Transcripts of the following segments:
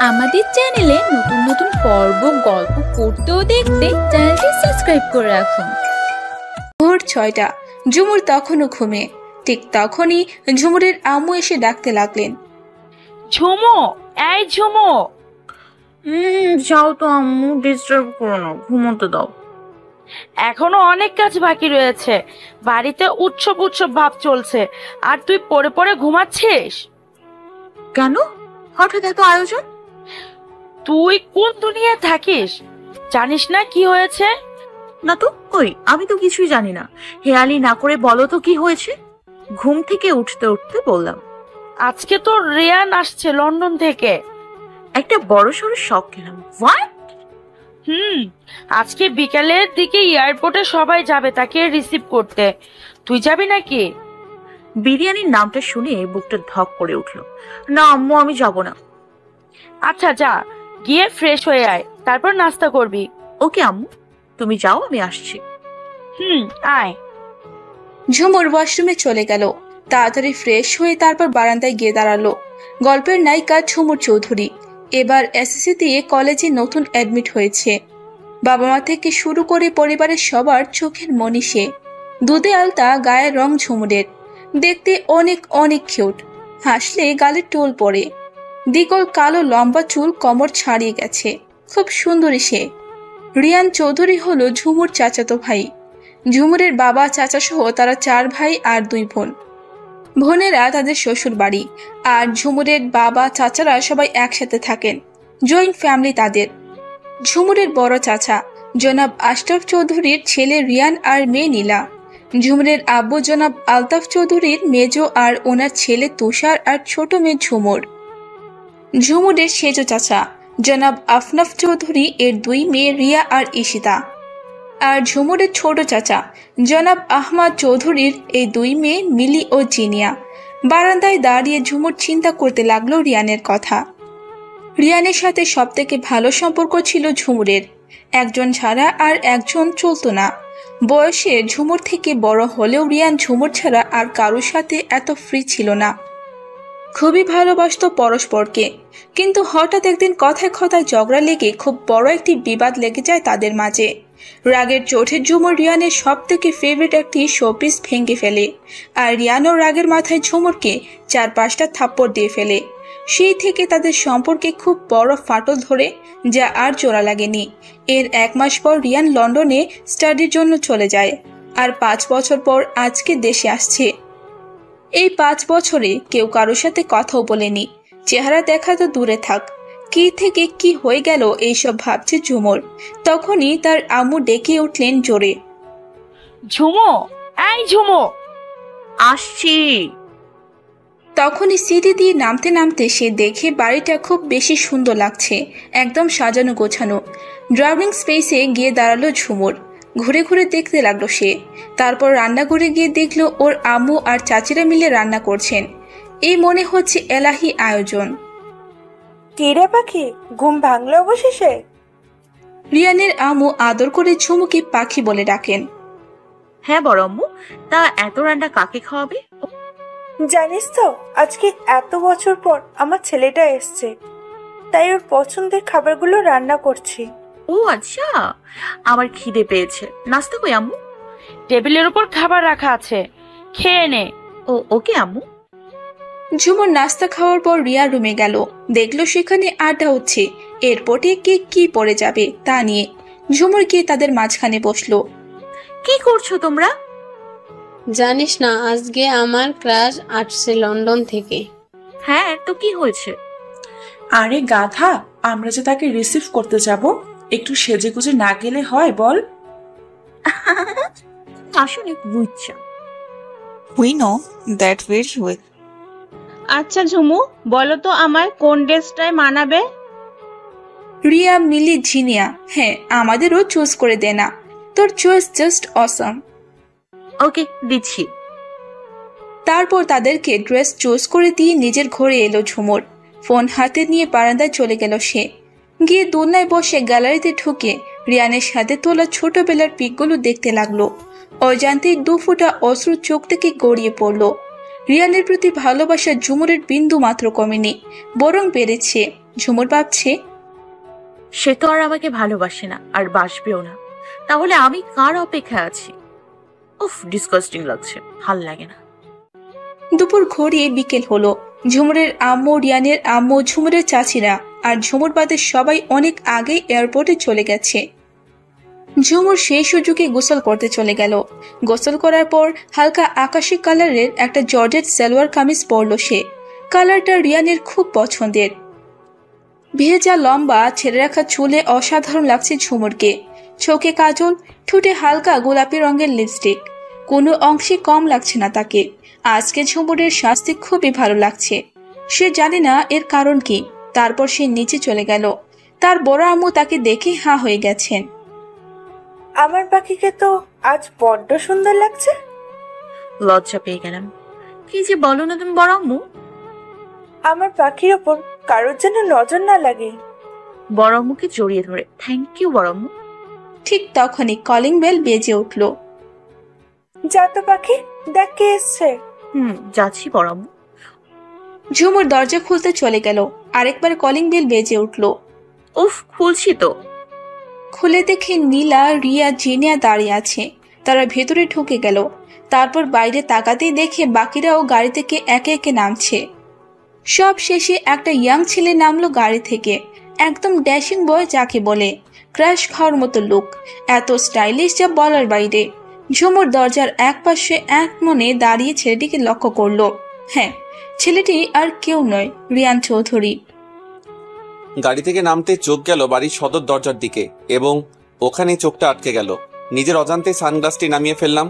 আমাদের চ্যানেলে নতুন নতুন পর্ব গল্প পড়তে ও দেখতে চ্যানেলটি সাবস্ক্রাইব করে রাখুন। ভোর ৬টা। ঝুমুর তখনও ঘুমে। ঠিক তখনই ঝুমুরের আম্মু এসে ডাকতে লাগলেন, ঝুমো, এই ঝুমো। যাও তো আম্মু, ডিস্টার্ব করো না, ঘুমোতে দাও। এখনো অনেক কাজ বাকি রয়েছে। বাড়িতে উৎসব উৎসব ভাব চলছে, আর তুই পড়ে পড়ে ঘুমাচ্ছিস। কেন হঠাৎ এত আয়োজন? তুই কোন দুনিয়ায় থাকিস? জানিস না কি হয়েছে? না তো, কই আমি তো কিছুই জানি না। হেয়ালি না করে বলো তো কি হয়েছে। ঘুম থেকে উঠতে উঠতে বললাম, আজকে তো রিয়ান আসছে লন্ডন থেকে। একটা বড় সড়ো শখ খেলাম। হোয়াট? আজকে বিকালের দিকে এয়ারপোর্টে সবাই যাবে তাকে রিসিভ করতে। তুই যাবি নাকি? বিরিয়ানির নামটা শুনে বুকটা ধক করে উঠলো। না আম্মু, আমি যাব না। আচ্ছা যা, গিয়ে ফ্রেশ হয়ে আয়, তারপর নাস্তা করবি। ওকে আম্মু, তুমি যাও, আমি আসছি। আয়। ঝুমুর ওয়াশরুমে চলে গেল। তাড়াতাড়ি ফ্রেশ হয়ে তারপর বারান্দায় গিয়ে দাঁড়ালো। গল্পের নায়িকা ঝুমুর চৌধুরী এবার এসএসসি দিয়ে কলেজে নতুন অ্যাডমিট হয়েছে। বাবা মা থেকে শুরু করে পরিবারের সবার চোখের মনি সে। দুধে আলতা গায়ের রং ঝুমুরের, দেখতে অনেক অনেক কিউট। হাসলে গালে টোল পড়ে। দ্বিগল কালো লম্বা চুল কোমর ছাড়িয়ে গেছে, খুব সুন্দরী সে। রিয়ান চৌধুরী হলো ঝুমুর চাচাতো ভাই। ঝুমুরের বাবা চাচা সহ তারা 4 ভাই আর 2 বোন। বোনেরা তাদের শ্বশুর বাড়ি, আর ঝুমুরের বাবা চাচারা সবাই একসাথে থাকেন। জয়েন্ট ফ্যামিলি তাদের। ঝুমুরের বড় চাচা জনাব আশরাফ চৌধুরীর ছেলে রিয়ান আর মেয়ে নীলা। ঝুমুরের আব্বু জনাব আলতাফ চৌধুরীর মেজো আর ওনার ছেলে তুষার আর ছোট মেয়ে ঝুমুর। ঝুমুরের সেজো চাচা জনাব আফনাফ চৌধুরী এর 2 মেয়ে রিয়া আর ঈশিতা। আর ঝুমুরের ছোট চাচা জনাব আহমদ চৌধুরীর এই 2 মেয়ে মিলি ও জিনিয়া। বারান্দায় দাঁড়িয়ে ঝুমুর চিন্তা করতে লাগলো রিয়ানের কথা। রিয়ানের সাথে সবথেকে ভালো সম্পর্ক ছিল ঝুমুরের। একজন ছাড়া আর একজন চলতো না। বয়সে ঝুমুর থেকে বড় হলেও রিয়ান ঝুমুর ছাড়া আর কারোর সাথে এত ফ্রি ছিল না। খুবই ভালোবাসতো পরস্পরকে, কিন্তু হঠাৎ একদিন কথায় কথায় ঝগড়া লেগে খুব বড় একটি বিবাদ লেগে যায় তাদের মাঝে। রাগের চোটে ঝুমুর রিয়ানের সব থেকে ফেভারিট একটি শোপিস ভেঙে ফেলে, আর রিয়ানও রাগের মাথায় ঝুমুরকে 4-5টা থাপ্পড় দিয়ে ফেলে। সেই থেকে তাদের সম্পর্কে খুব বড় ফাটল ধরে, যা আর জোড়া লাগেনি। এর 1 মাস পর রিয়ান লন্ডনে স্টাডির জন্য চলে যায়, আর 5 বছর পর আজকে দেশে আসছে। এই 5 বছরে কেউ কারোর সাথে কথাও বলেনি। চেহারা দেখা তো দূরে থাক, কি থেকে কি হয়ে গেল এইসব ভাবছে ঝুমুর। তখনই তার আম্মু ডেকে উঠলেন জোরে, ঝুমো, এই ঝুমো। আসছি। তখনই সিঁড়ি দিয়ে নামতে নামতে সে দেখে বাড়িটা খুব বেশি সুন্দর লাগছে, একদম সাজানো গোছানো। ড্রাইভিং স্পেসে গিয়ে দাঁড়ালো ঝুমুর। ঘুরে ঘুরে দেখতে লাগলো সে। তারপর রান্নাঘরে গিয়ে দেখলো ওর আম্মু আর চাচিরা মিলে রান্না করছেন। এই মনে হচ্ছে এলাহি আয়োজন। কিরে পাখি, ঘুম ভাঙলো অবশেষে? রিয়ানের আম্মু আদর করে ঝুমুকে পাখি বলে ডাকেন। হ্যাঁ বড় আম্মু, তা এত রান্না কাকে খাওয়াবে? জানিস তো, আজকে এত বছর পর আমার ছেলেটা এসছে, তাই ওর পছন্দের খাবারগুলো রান্না করছি। ও আচ্ছা, আমার খিদে পেয়েছে। নাস্তা কই আম্মু? টেবিলের উপর খাবার রাখা আছে, খেয়ে নে। ওকে আম্মু। ঝুমুর নাস্তা খাওয়ার পর রিয়া রুমে গেল। দেখলো সেখানে আড্ডা হচ্ছে এয়ারপোর্টে কে কি পরে যাবে তা নিয়ে। ঝুমুর গিয়ে তাদের মাঝখানে বসলো। কি করছো তোমরা? জানিস না, আজকে আমার ক্রাশ আসছে লন্ডন থেকে। হ্যাঁ, তো কি হয়েছে? আরে গাধা, আমরা যে তাকে রিসিভ করতে যাব, একটু সেজে গুজে না গেলে হয় বল? আসলে বুঝছা। We know that very well. আচ্ছা ঝুমু, বলো তো আমার কোন ড্রেসটায় মানাবে? রিয়া, মিলি, জিনিয়া, হ্যাঁ আমাদেরও চুজ করে দে না। তোর চয়েস জাস্ট অসম। ওকে, দিচ্ছি। তারপর তাদেরকে ড্রেস চুজ করে দিয়ে নিজের ঘরে এলো ঝুমুর। ফোন হাতে নিয়ে বারান্দায় চলে গেল সে। গিয়ে দোলনায় বসে গ্যালারিতে ঢুকে রিয়ানের সাথে তোলা ছোটবেলার পিকগুলো দেখতে লাগলো। অজান্তেই 2 ফোঁটা অশ্রু চোখ থেকে গড়িয়ে পড়লো। রিয়ানের প্রতি ভালোবাসা ঝুমুরের বিন্দু মাত্র কমেনি, বরং বেড়েছে। ঝুমুর ভাবছে, সে তো আর আমাকে ভালোবাসে না, আর বাসবেও না। তাহলে আমি কার অপেক্ষায় আছি? উফ, ডিসকাস্টিং লাগছে, ভাল লাগে না। দুপুর ঘড়িয়ে বিকেল হলো। ঝুমুরের আম্মু, রিয়ানের আম্মু, ঝুমুরের চাচিরা আর ঝুমুর বাদে সবাই অনেক আগেই এয়ারপোর্টে চলে গেছে। ঝুমুর সেই সুযোগে গোসল করতে চলে গেল। গোসল করার পর হালকা আকাশি কালারের একটা জর্জেট সালোয়ার কামিজ পরল সে। কালারটা রিয়ানের খুব পছন্দের। ভেজা লম্বা ছেড়ে রাখা চুলে অসাধারণ লাগছে ঝুমুরকে। চোখে কাজল, ঠোঁটে হালকা গোলাপি রঙের লিপস্টিক, কোনো অংশে কম লাগছে না তাকে। আজকে ঝুমুরের স্বাস্থ্য খুবই ভালো লাগছে। সে জানে না এর কারণ কি। তারপর সে নিচে চলে গেল। তার বড় আম্মু তাকে দেখে হাঁ হয়ে গেছেন। আমার পাখিকে তো আজ বড্ড সুন্দর লাগছে। লজ্জা পেয়ে গেলাম। কি যে বলো না তুমি বড় আম্মু। আমার পাখির ওপর কারোর যেন নজর না লাগে। বড় আম্মুকে জড়িয়ে ধরে থ্যাংক ইউ বড় আম্মু। ঠিক তখনই কলিং বেল বেজে উঠল। যা তো পাখি, দেখ কে এসছে। যাচ্ছি বড় আম্মু। ঝুমুর দরজা খুলতে চলে গেল। আরেকবার কলিং বেল বেজে উঠল। উফ, খুলছি তো। খুলে দেখে নীলা, রিয়া, জিনিয়া দাঁড়িয়ে আছে। তারা ভেতরে ঢুকে গেল। তারপর বাইরে তাকাতেই দেখে বাকিরাও গাড়ি থেকে একে একে নামছে। সব শেষে একটা ইয়াং ছেলে নামলো গাড়ি থেকে। একদম ড্যাশিং বয় যাকে বলে, ক্র্যাশ খাওয়ার মতো লুক, এত স্টাইলিশ যা বলার বাইরে। ঝুমুর দরজার এক পাশে এক মনে দাঁড়িয়ে ছেলেটিকে লক্ষ্য করলো। হ্যাঁ, ছেলেটি আর কেউ নয়, রিয়ান চৌধুরী। গাড়ি থেকে নামতে চোখ গেল বাড়ির সদর দরজার দিকে এবং ওখানে চোখটা আটকে গেল। নিজের অজান্তে সানগ্লাসটি নামিয়ে ফেললাম।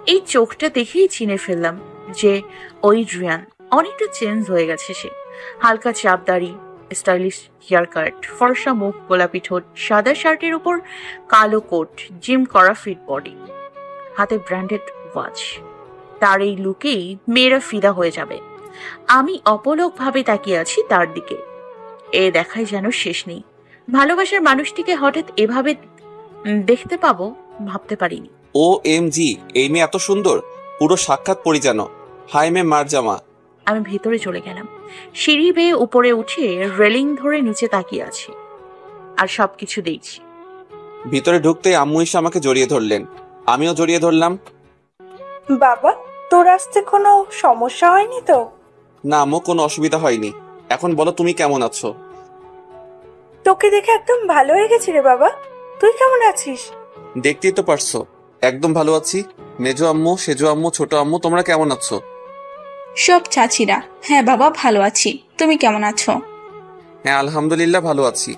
এই চোখটা দেখেই চিনে ফেললাম যে ওই রিয়ান। অনেকটা চেঞ্জ হয়ে গেছে সে। হালকা চাপ দাড়ি, স্টাইলিশ হেয়ার কাট, ফর্সা মুখ, গোলাপি ঠোঁট, সাদা শার্টের উপর কালো কোট, জিম করা ফিট বডি, হাতে ব্র্যান্ডেড ওয়াচ। তার এই লুকেই মেয়েরা ফিদা হয়ে যাবে। আমি অপলক ভাবে তাকিয়ে আছি তার দিকে। এ দেখায় যেন শেষ নেই। ভালোবাসার মানুষটিকে হঠাৎ এভাবে দেখতে পাবো ভাবতে পারিনি। OMG, এই মেয়ে এত সুন্দর, পুরো সাক্ষাৎ পরিজানো। হাই মে মারজামা। আমি ভেতরে চলে গেলাম। সিঁড়ি বেয়ে উপরে উঠে রেলিং ধরে নিচে তাকিয়ে আছি আর সবকিছু দেখছি। ভিতরে ঢুকতে আম্মু এসে আমাকে জড়িয়ে ধরলেন। আমিও জড়িয়ে ধরলাম। বাবা, তোর আসতে কোনো সমস্যা হয়নি তো? না আম্মু, কোনো অসুবিধা হয়নি। এখন বলো তুমি কেমন আছো? তোকে দেখে একদম ভালো হয়ে গেছি রে বাবা। তুই কেমন আছিস? দেখতেই তো পারছো, একদম ভালো আছি। মেজো আম্মু, সেজো আম্মু, ছোট আম্মু, তোমরা কেমন আছো? সব চাচিরা, হ্যাঁ বাবা ভালো আছি। তুমি কেমন আছো? হ্যাঁ আলহামদুলিল্লাহ ভালো আছি।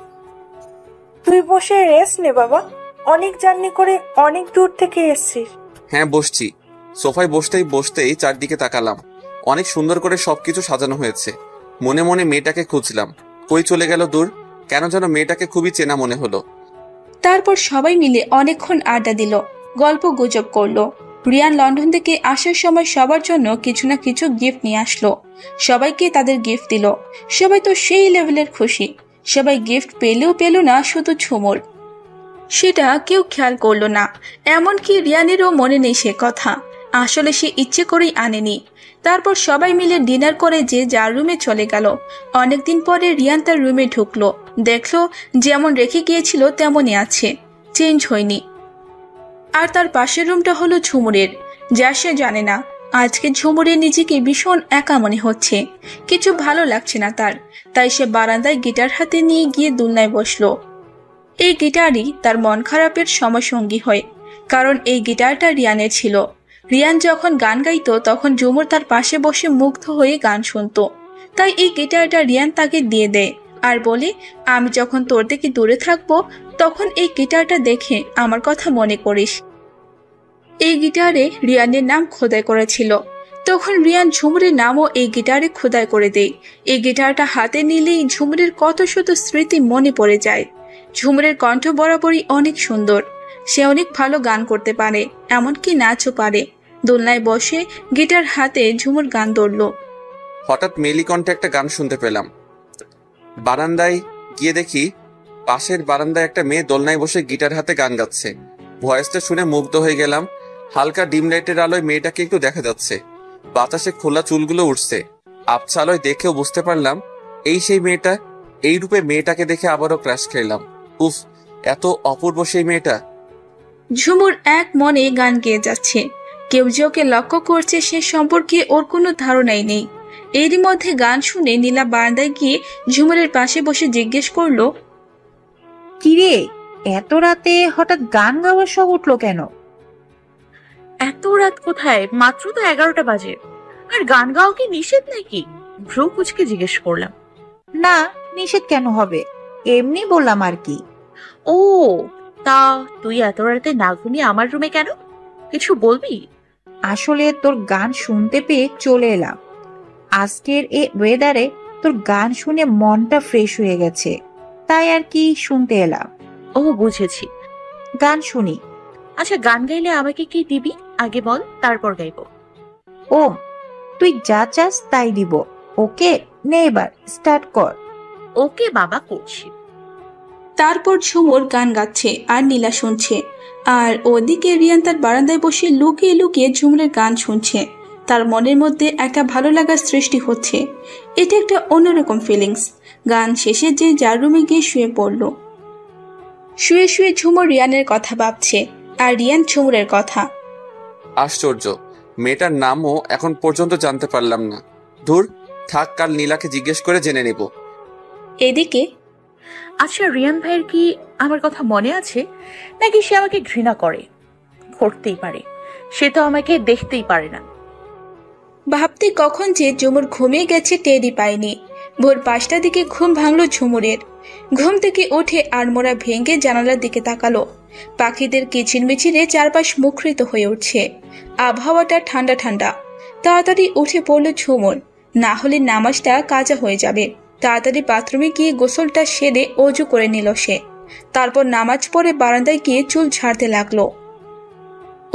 তুই বসে রেস্ট নে বাবা, অনেক জার্নি করে অনেক দূর থেকে এসেছিস। হ্যাঁ বসছি। সোফায় বসতেই চারদিকে তাকালাম। অনেক সুন্দর করে সবকিছু সাজানো হয়েছে। মনে মনে মেয়েটাকে খুঁজলাম, কই চলে গেল দূর। কেন যেন মেয়েটাকে খুবই চেনা মনে হলো। তারপর সবাই মিলে অনেকক্ষণ আড্ডা দিল, গল্প গুজব করলো। রিয়ান লন্ডন থেকে আসার সময় সবার জন্য কিছু না কিছু গিফট নিয়ে আসলো। সবাইকে তাদের গিফট দিল। সবাই তো সেই লেভেলের খুশি। সবাই গিফট পেল না শুধু ঝুমুর। সেটা কেউ খেয়াল করলো না। এমনকি রিয়ানেরও মনে নেই সে কথা। আসলে সে ইচ্ছে করেই আনেনি। তারপর সবাই মিলে ডিনার করে যে যার রুমে চলে গেল। অনেকদিন পরে রিয়ান তার রুমে ঢুকলো। দেখলো যেমন রেখে গিয়েছিল তেমনই আছে, চেঞ্জ হয়নি। আর তার পাশের রুমটা হলো ঝুমুরের, যা সে জানে না। আজকে ঝুমুরের নিজেকে ভীষণ একা মনে হচ্ছে, কিছু ভালো লাগছে না তার। তাই সে বারান্দায় গিটার হাতে নিয়ে গিয়ে দোলনায় বসলো। এই গিটারই তার মন খারাপের সময়সঙ্গী হয়, কারণ এই গিটারটা রিয়ানের ছিল। রিয়ান যখন গান গাইতো তখন ঝুমুর তার পাশে বসে মুগ্ধ হয়ে গান শুনতো। তাই এই গিটারটা রিয়ান তাকে দিয়ে দেয় আর বলে, আমি যখন তোর থেকে দূরে থাকবো তখন এই গিটারটা দেখে আমার কথা মনে করিস। এই গিটারে রিয়ানের নাম খোদাই করেছিল। তখন রিয়ান ঝুমুরের নামও এই গিটারে খোদাই করে দেয়। এই গিটারটা হাতে নিলেই ঝুমুরের কত শত স্মৃতি মনে পড়ে যায়। ঝুমুরের কণ্ঠ বরাবরই অনেক সুন্দর। সে অনেক ভালো গান করতে পারে, এমনকি নাচও পারে। দোলনায় বসে গিটার হাতে ঝুমুর গান ধরল। হঠাৎ মেলি কণ্ঠে একটা গান শুনতে পেলাম। বারান্দায় গিয়ে দেখি পাশের বারান্দায় একটা মেয়ে দোলনায় বসে গিটার হাতে গান গাচ্ছে। ভয়েসটা শুনে মুগ্ধ হয়ে গেলাম। হালকা ডিম লাইটের আলোয় মেয়েটাকে একটু দেখা যাচ্ছে। বাতাসে খোলা চুলগুলো উঠছে। আবছা আলোয় দেখেও বুঝতে পারলাম এই সেই মেয়েটা। এই রূপে মেয়েটাকে দেখে আবারও ক্রাশ খেলাম। উফ, এত অপূর্ব সেই মেয়েটা। ঝুমুর এক মনে গান গেয়ে যাচ্ছে। কেউ যে ওকে লক্ষ্য করছে সে সম্পর্কে ওর কোনো ধারণাই নেই। এরই মধ্যে গান শুনে নীলা বারান্দায় গিয়ে ঝুমুরের পাশে বসে জিজ্ঞেস করলো, কিরে, এত রাতে হঠাৎ গান গাওয়ার শখ উঠলো কেন? এত রাত কোথায়, মাত্র তো 11টা বাজে। আর গান গাও কি নিষেধ নাকি? ভ্রু কুচকে জিজ্ঞেস করলাম। না, নিষেধ কেন হবে, এমনি বললাম আর কি। ও, তা তুই এত রাতে না ঘুমিয়ে আমার রুমে কেন? কিছু বলবি? আসলে তোর গান শুনতে পেয়ে চলে এলাম। আজকের এই ওয়েদারে তোর গান শুনে মনটা ফ্রেশ হয়ে গেছে, তাই আর কি শুনতে এলাম। ও বুঝেছি, গান শুনি। আচ্ছা, গান গাইলে আমাকে কি দিবি আগে বল, তারপর গাইব। ও, তুই যা চাস তাই দিব। ওকে, নে এবার স্টার্ট কর। ওকে বাবা, করছি। তারপর ঝুমুর গান গাচ্ছে আর নীলা শুনছে, আর ওদিকে রিয়ান তার বারান্দায় বসে লুকিয়ে লুকিয়ে ঝুমুরের গান শুনছে। তার মনের মধ্যে একটা ভালো লাগার সৃষ্টি হচ্ছে। এটা একটা অন্যরকম ফিলিংস। গান শেষে যে যার রুমে গিয়ে শুয়ে পড়ল। শুয়ে শুয়ে ঝুমুর রিয়ানের কথা ভাবছে, আর রিয়ান ঝুমুরের কথা। আশ্চর্য, মেয়েটার নামও এখন পর্যন্ত জানতে পারলাম না। ধুর, থাক, কাল নীলাকে জিজ্ঞেস করে জেনে নেব। এদিকে, আচ্ছা, রিয়ান ভাইয়ের কি আমার কথা মনে আছে, নাকি সে আমাকে ঘৃণা করে? করতেই পারে, সে তো আমাকে দেখতেই পারে না। ভাবতে কখন যে ঝুমুর ঘুমিয়ে গেছে টেরই পায়নি। ভোর 5টার দিকে ঘুম ভাঙল ঝুমুরের। ঘুম থেকে উঠে আড়মোড়া ভেঙে জানালার দিকে তাকালো। পাখিদের কিচিরমিচিরে চারপাশ মুখরিত হয়ে উঠছে। আবহাওয়াটা ঠান্ডা ঠান্ডা। তাড়াতাড়ি উঠে পড়ল ঝুমুর, না হলে নামাজটা কাজা হয়ে যাবে। তাড়াতাড়ি বাথরুমে গিয়ে গোসলটা সেরে অজু করে নিল সে। তারপর নামাজ পড়ে বারান্দায় গিয়ে চুল ঝাড়তে লাগলো।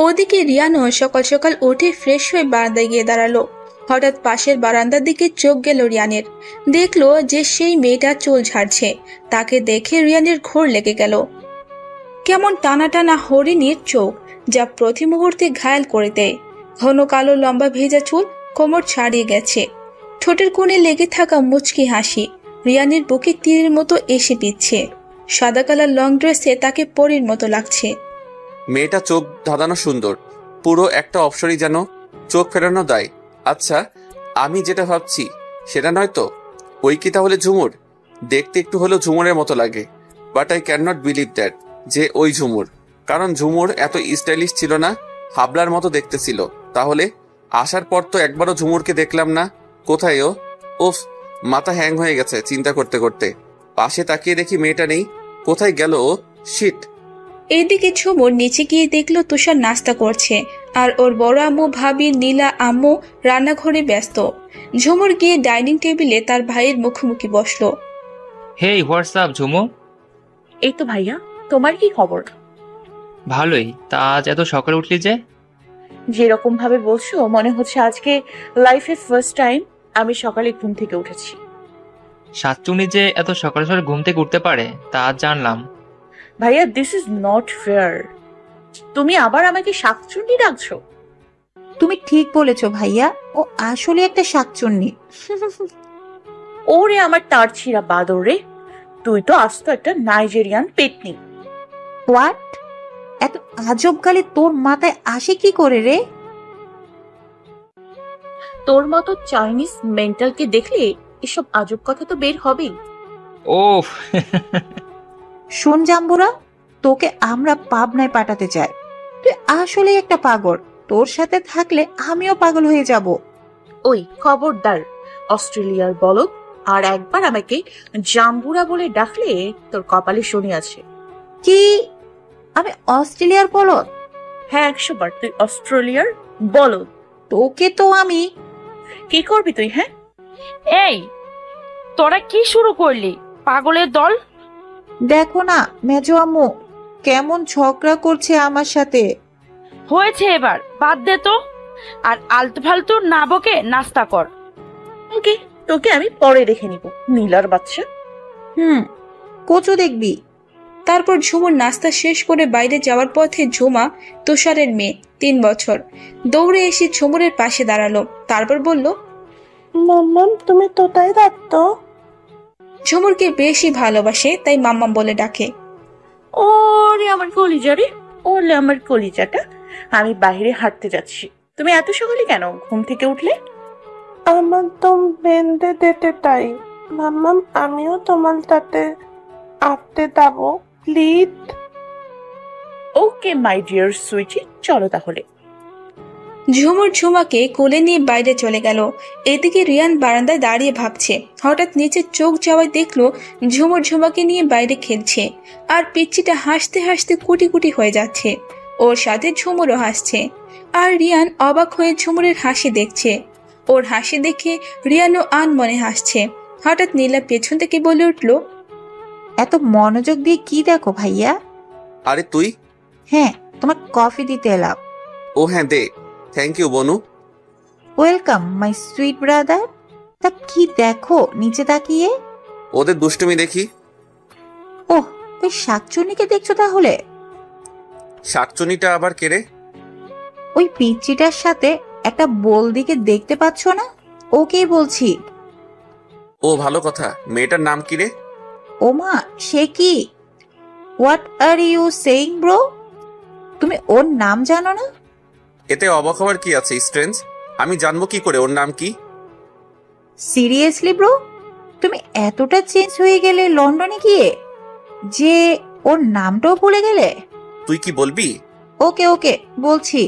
ওদিকে রিয়ানও সকাল সকাল উঠে ফ্রেশ হয়ে বারান্দায় গিয়ে দাঁড়ালো। হঠাৎ পাশের বারান্দার দিকে চোখ গেল রিয়ানের। দেখলো যে সেই মেয়েটা চুল ঝাড়ছে। তাকে দেখে রিয়ানের ঘোর লেগে গেল। কেমন টানা টানা হরিণীর চোখ, যা প্রতি মুহূর্তে ঘায়াল করে দেয়। ঘন কালো লম্বা ভেজা চুল কোমর ছাড়িয়ে গেছে। ঠোঁটের কোণে লেগে থাকা মুচকি হাসি রিয়ানের বুকে তীরের মতো এসে বিচ্ছে। সাদা কালার লং ড্রেসে তাকে পরীর মতো লাগছে। মেয়েটা চোখ ধাঁধানো সুন্দর, পুরো একটা অপসরই যেন চোখ ফেরানো দেয়। আচ্ছা, আমি যেটা ভাবছি সেটা নয় তো? ওই কি তাহলে ঝুমুর? দেখতে একটু হলেও ঝুমুরের মতো লাগে, but I can not believe that যে ওই ঝুমুর। কারণ ঝুমুর এত স্টাইলিশ ছিল না, হাবলার মতো দেখতে ছিল। তাহলে আসার পর তো একবারও ঝুমুরকে দেখলাম না। কোথায় ও? উফ, মাথা হ্যাং হয়ে গেছে চিন্তা করতে করতে। পাশে তাকিয়ে দেখি মেয়েটা নেই। কোথায় গেল ও? শিট। এইদিকে ঝুমুর নিচে গিয়ে দেখলো তুষার নাস্তা করছে, আর ওর বড় আম্মু, ভাবি, নীলা আম্মু রান্নাঘরে ব্যস্ত। ঝুমুর গিয়ে ডাইনিং টেবিলে তার ভাইয়ের মুখোমুখি বসলো। হেই, হোয়াটসঅ্যাপ ঝুমু? এই তো ভাইয়া, তোমার কি খবর? ভালোই। তা আজ এত সকালে উঠলি যে? যেরকম ভাবে বলছো মনে হচ্ছে আজকে লাইফে ফার্স্ট টাইম আমি সকালে ঘুম থেকে উঠেছি। সাতচুনি যে এত সকালে সকালে ঘুম থেকে উঠতে পারে তা আজ জানলাম। ভাইয়া, দিস ইজ নট ফেয়ার। তুমি আবার আমাকে শাকচুন্নি ডাকছো? তুমি ঠিক বলেছো ভাইয়া, ও আসলে একটা শাকচুন্নি। ওরে আমার তার ছিঁড়া বাদর রে, তুই তো আস্ত একটা নাইজেরিয়ান পেটনি। হোয়াট? এত আজব গালি তোর মাথায় আসে কি করে রে? তোর মতো চাইনিজ মেন্টালকে দেখলে এসব আজব কথা তো বের হবেই। ওফ। শোন জাম্বুরা, তোকে আমরা পাবনায় পাঠাতে চাই। তুই আসলে একটা পাগল। তোর সাথে থাকলে আমিও পাগল হয়ে যাব। ওই খবরদার, অস্ট্রেলিয়ার বলদ, আর একবার আমাকে জাম্বুরা বলে ডাকলে তোর কপালে শনি আছে। কি? আমি অস্ট্রেলিয়ার বলদ? হ্যাঁ, 100 বার তুই অস্ট্রেলিয়ার বলদ। তোকে তো আমি কি করবি তুই? হ্যাঁ, এই তোরা কি শুরু করলি পাগলের দল? দেখো না মেজো আম্মু কেমন ঝগড়া করছে আমার সাথে। হয়েছে, এবার বাদ দে তো, আর আলতু ফালতু না বকে নাস্তা কর। ওকে, তোকে আমি পরে দেখে নিব, নীলার বাচ্চা। কোচো দেখবি। তারপর ঝুমুর নাস্তা শেষ করে বাইরে যাওয়ার পথে ঝুমা, তুষারের মেয়ে, 3 বছর, দৌড়ে এসে ঝুমুরের পাশে দাঁড়ালো। তারপর বলল, মাম্মাম, তুমি তোতাই থাকতো? ঝুমুরকে বেশি ভালোবাসে, তাই মাম্মাম বলে ডাকে। ওরে আমার কলিজা রে, ওরে আমার কলিজাটা, আমি বাইরে হাঁটতে যাচ্ছি। তুমি এত সকালে কেন ঘুম থেকে উঠলে? আমার তো বেঁধে দিতে তাই। মাম্মাম, আমিও তোমার সাথে আঁকতে যাবো please. Okay my dear sweetie, চলো তাহলে। ঝুমুর ঝুমাকে কোলে নিয়ে বাইরে চলে গেল। এদিকে রিয়ান বারান্দায় দাঁড়িয়ে ভাবছে। হঠাৎ নিচে চোখ যাওয়ায় দেখলো ঝুমুর ঝুমাকে নিয়ে বাইরে খেলছে, আর পিচ্চিটা হাসতে হাসতে কুটি কুটি হয়ে যাচ্ছে। ওর সাথে ঝুমুরও হাসছে, আর রিয়ান অবাক হয়ে ঝুমুরের হাসি দেখছে। ওর হাসি দেখে রিয়ানও আনমনে হাসছে। হঠাৎ নীলা পেছন থেকে বলে উঠল, এত মনোযোগ দিয়ে কি দেখো ভাইয়া? আরে তুই? হ্যাঁ, তোমার কফি দিতে এলাম। ও হ্যাঁ, দে। থ্যাংক ইউ বনু। Welcome my sweet brother. তা কি দেখো নিচে তাকিয়ে? ওদের দুষ্টুমি দেখি। ওহ, ওই শাকচুন্নিকে দেখছো তাহলে? শাকচুনিটা আবার কেড়ে? ওই পিচ্চিটার সাথে একটা বলদিকে দেখতে পাচ্ছ না? ওকেই বলছি। ও ভালো কথা। মেয়েটার নাম কি রে? ওমা, সে কি? What are you saying bro? তুমি ওর নাম জানো না? এতে অবাক হওয়ার কি আছে স্ট্রেঞ্জ? আমি জানবো কি করে ওর নাম কি? সিরিয়াসলি ব্রো, তুমি এতটা চেঞ্জ হয়ে গেলে লন্ডনে গিয়ে যে ওর নামটাও ভুলে গেলে? তুই কি বলবি? ওকে ওকে বলছি।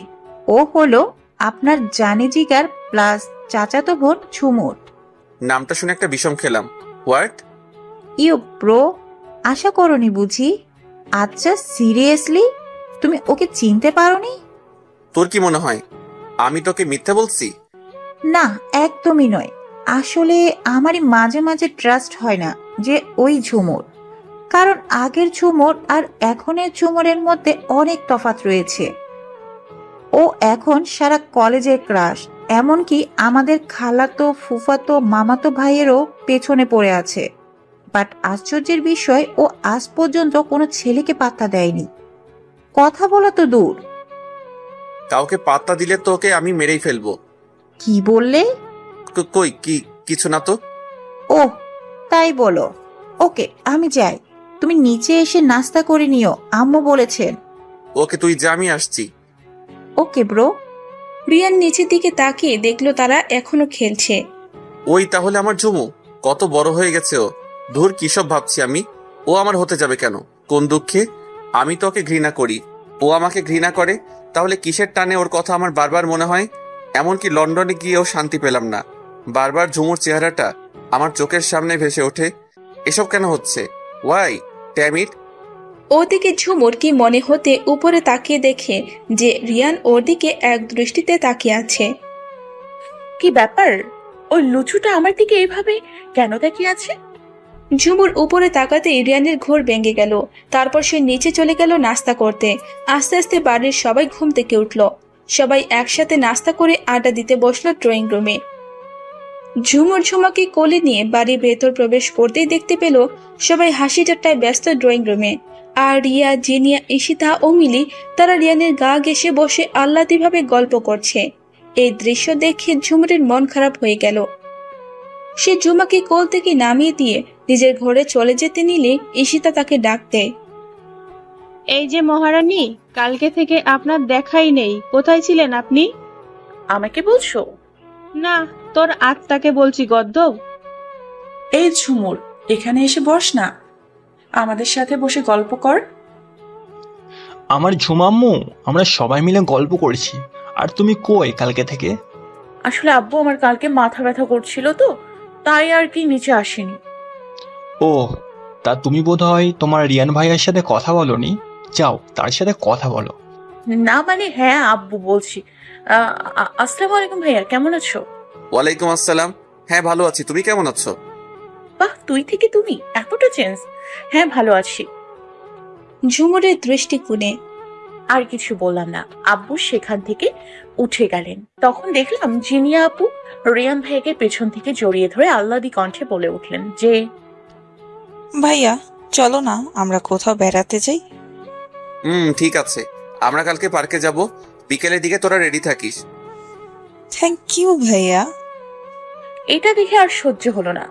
ও হলো আপনার জানি জিগার প্লাস চাচাতো বোন ঝুমুর। নামটা শুনে একটা বিষম খেলাম। হোয়াট? ইউ ব্রো, আশা করনি বুঝি? আচ্ছা সিরিয়াসলি তুমি ওকে চিনতে পারোনি? তোর কি মনে হয় আমি তোকে মিথ্যা বলছি? না, একদমই নয়। আসলে আমারই মাঝে মাঝে ট্রাস্ট হয় না যে ওই ঝুমুর, কারণ আগের ঝুমুর আর এখনের ঝুমুরের মধ্যে অনেক তফাৎ রয়েছে। ও এখন সারা কলেজের ক্রাশ, এমনকি আমাদের খালাতো ফুফাতো মামাতো ভাইয়েরও পেছনে পড়ে আছে। বাট আশ্চর্যের বিষয়, ও আজ পর্যন্ত কোনো ছেলেকে পাত্তা দেয়নি। কথা বলা তো দূর, কাউকে পাত্তা দিলে তোকে আমি মেরেই ফেলবো। কি বললে? কই কিছু না তো। ওহ, তাই বলো। ওকে, আমি যাই। তুমি নিচে এসে নাস্তা করে নিও, আম্মু বলেছেন। ওকে, তুই যা, আমি আসছি। Okay bro. রিয়ান নিচের দিকে তাকিয়ে দেখলো তারা এখনো খেলছে। ওই তাহলে আমার ঝুমু কত বড় হয়ে গেছে ও। ধুর, কি সব ভাবছি আমি। ও আমার হতে যাবে কেন? কোন দুঃখে? আমি তো ওকে ঘৃণা করি, ও আমাকে ঘৃণা করে। তাহলে কিসের টানে ওর কথা আমার বারবার মনে হয়? এমনকি লন্ডনে গিয়েও শান্তি পেলাম না। বারবার ঝুমুর চেহারাটা আমার চোখের সামনে ভেসে ওঠে। এসব কেন হচ্ছে? Why damn it. ওদিকে ঝুমুর কি মনে হতে উপরে তাকিয়ে দেখে যে রিয়ান ওর দিকে এক দৃষ্টিতে তাকিয়ে আছে। কি ব্যাপার? ওই লুচুটা আমার দিকে এইভাবে কেন তাকিয়ে আছে? ঝুমুর উপরে তাকাতেই রিয়ানের ঘোর ভেঙে গেল। তারপর সে নিচে চলে গেল নাস্তা করতে। আস্তে আস্তে বাড়ির সবাই ঘুম থেকে উঠল। সবাই একসাথে নাস্তা করে আড্ডা দিতে বসলো ড্রয়িং রুমে। ঝুমুর ঝুমাকে কোলে নিয়ে বাড়ির ভেতর প্রবেশ করতেই দেখতে পেল সবাই হাসি ঠাট্টায় ব্যস্ত ড্রয়িং রুমে। আর রিয়া, জিনিয়া, ঈশিতা ও মিলি তারা রিয়ানের গা ঘেঁষে বসে আহ্লাদিভাবে গল্প করছে। এই দৃশ্য দেখে ঝুমুরের মন খারাপ হয়ে গেল। সে ঝুমাকে কোল থেকে নামিয়ে দিয়ে নিজের ঘরে চলে যেতে নিলে ঈশিতা তাকে ডাক দেয়। এই যে মহারানী, কালকে থেকে আপনার দেখাই নেই, কোথায় ছিলেন আপনি? আমাকে বলছো? না, তোর আত্মাকে বলছি গদ্দব। এই ঝুমুর, এখানে এসে বস না, আমাদের সাথে বসে গল্প কর। আমার ঝুমাম্মু, আমরা সবাই মিলে গল্প করছি। আর তুমি কই কালকে থেকে? আসলে আব্বু আমার কালকে মাথা ব্যথা করছিল তো, তাই আর কি নিচে আসেনি। ও, তা তুমি বোধহয় তোমার রিয়ান ভাইয়ের সাথে কথা বলোনি? যাও, তার সাথে কথা বলো। না মানে হ্যাঁ আব্বু, বলছি। আসসালামু আলাইকুম ভাইয়া, কেমন আছো? ওয়ালাইকুম আসসালাম। হ্যাঁ ভালো আছি, তুমি কেমন আছো? বাহ, তুই থেকে তুমি এতটা চেঞ্জ। হ্যাঁ ভালো আছি। ঝুমুরের দৃষ্টি কোণে। আর কিছু বললাম না, আব্বু সেখান থেকে উঠে গেলেন। তখন দেখলাম জিনিয়া আপু রিয়ান ভাইকে পেছন থেকে জড়িয়ে ধরে আহ্লাদি কণ্ঠে বলে উঠলেন যে, ভাইয়া চলো না আমরা কোথাও বেড়াতে যাই। ঠিক আছে, আমরা কালকে পার্কে যাব, বিকেলের দিকে তোরা রেডি থাকিস। থ্যাংক ইউ ভাইয়া। এটা দেখে আর সহ্য হলো না।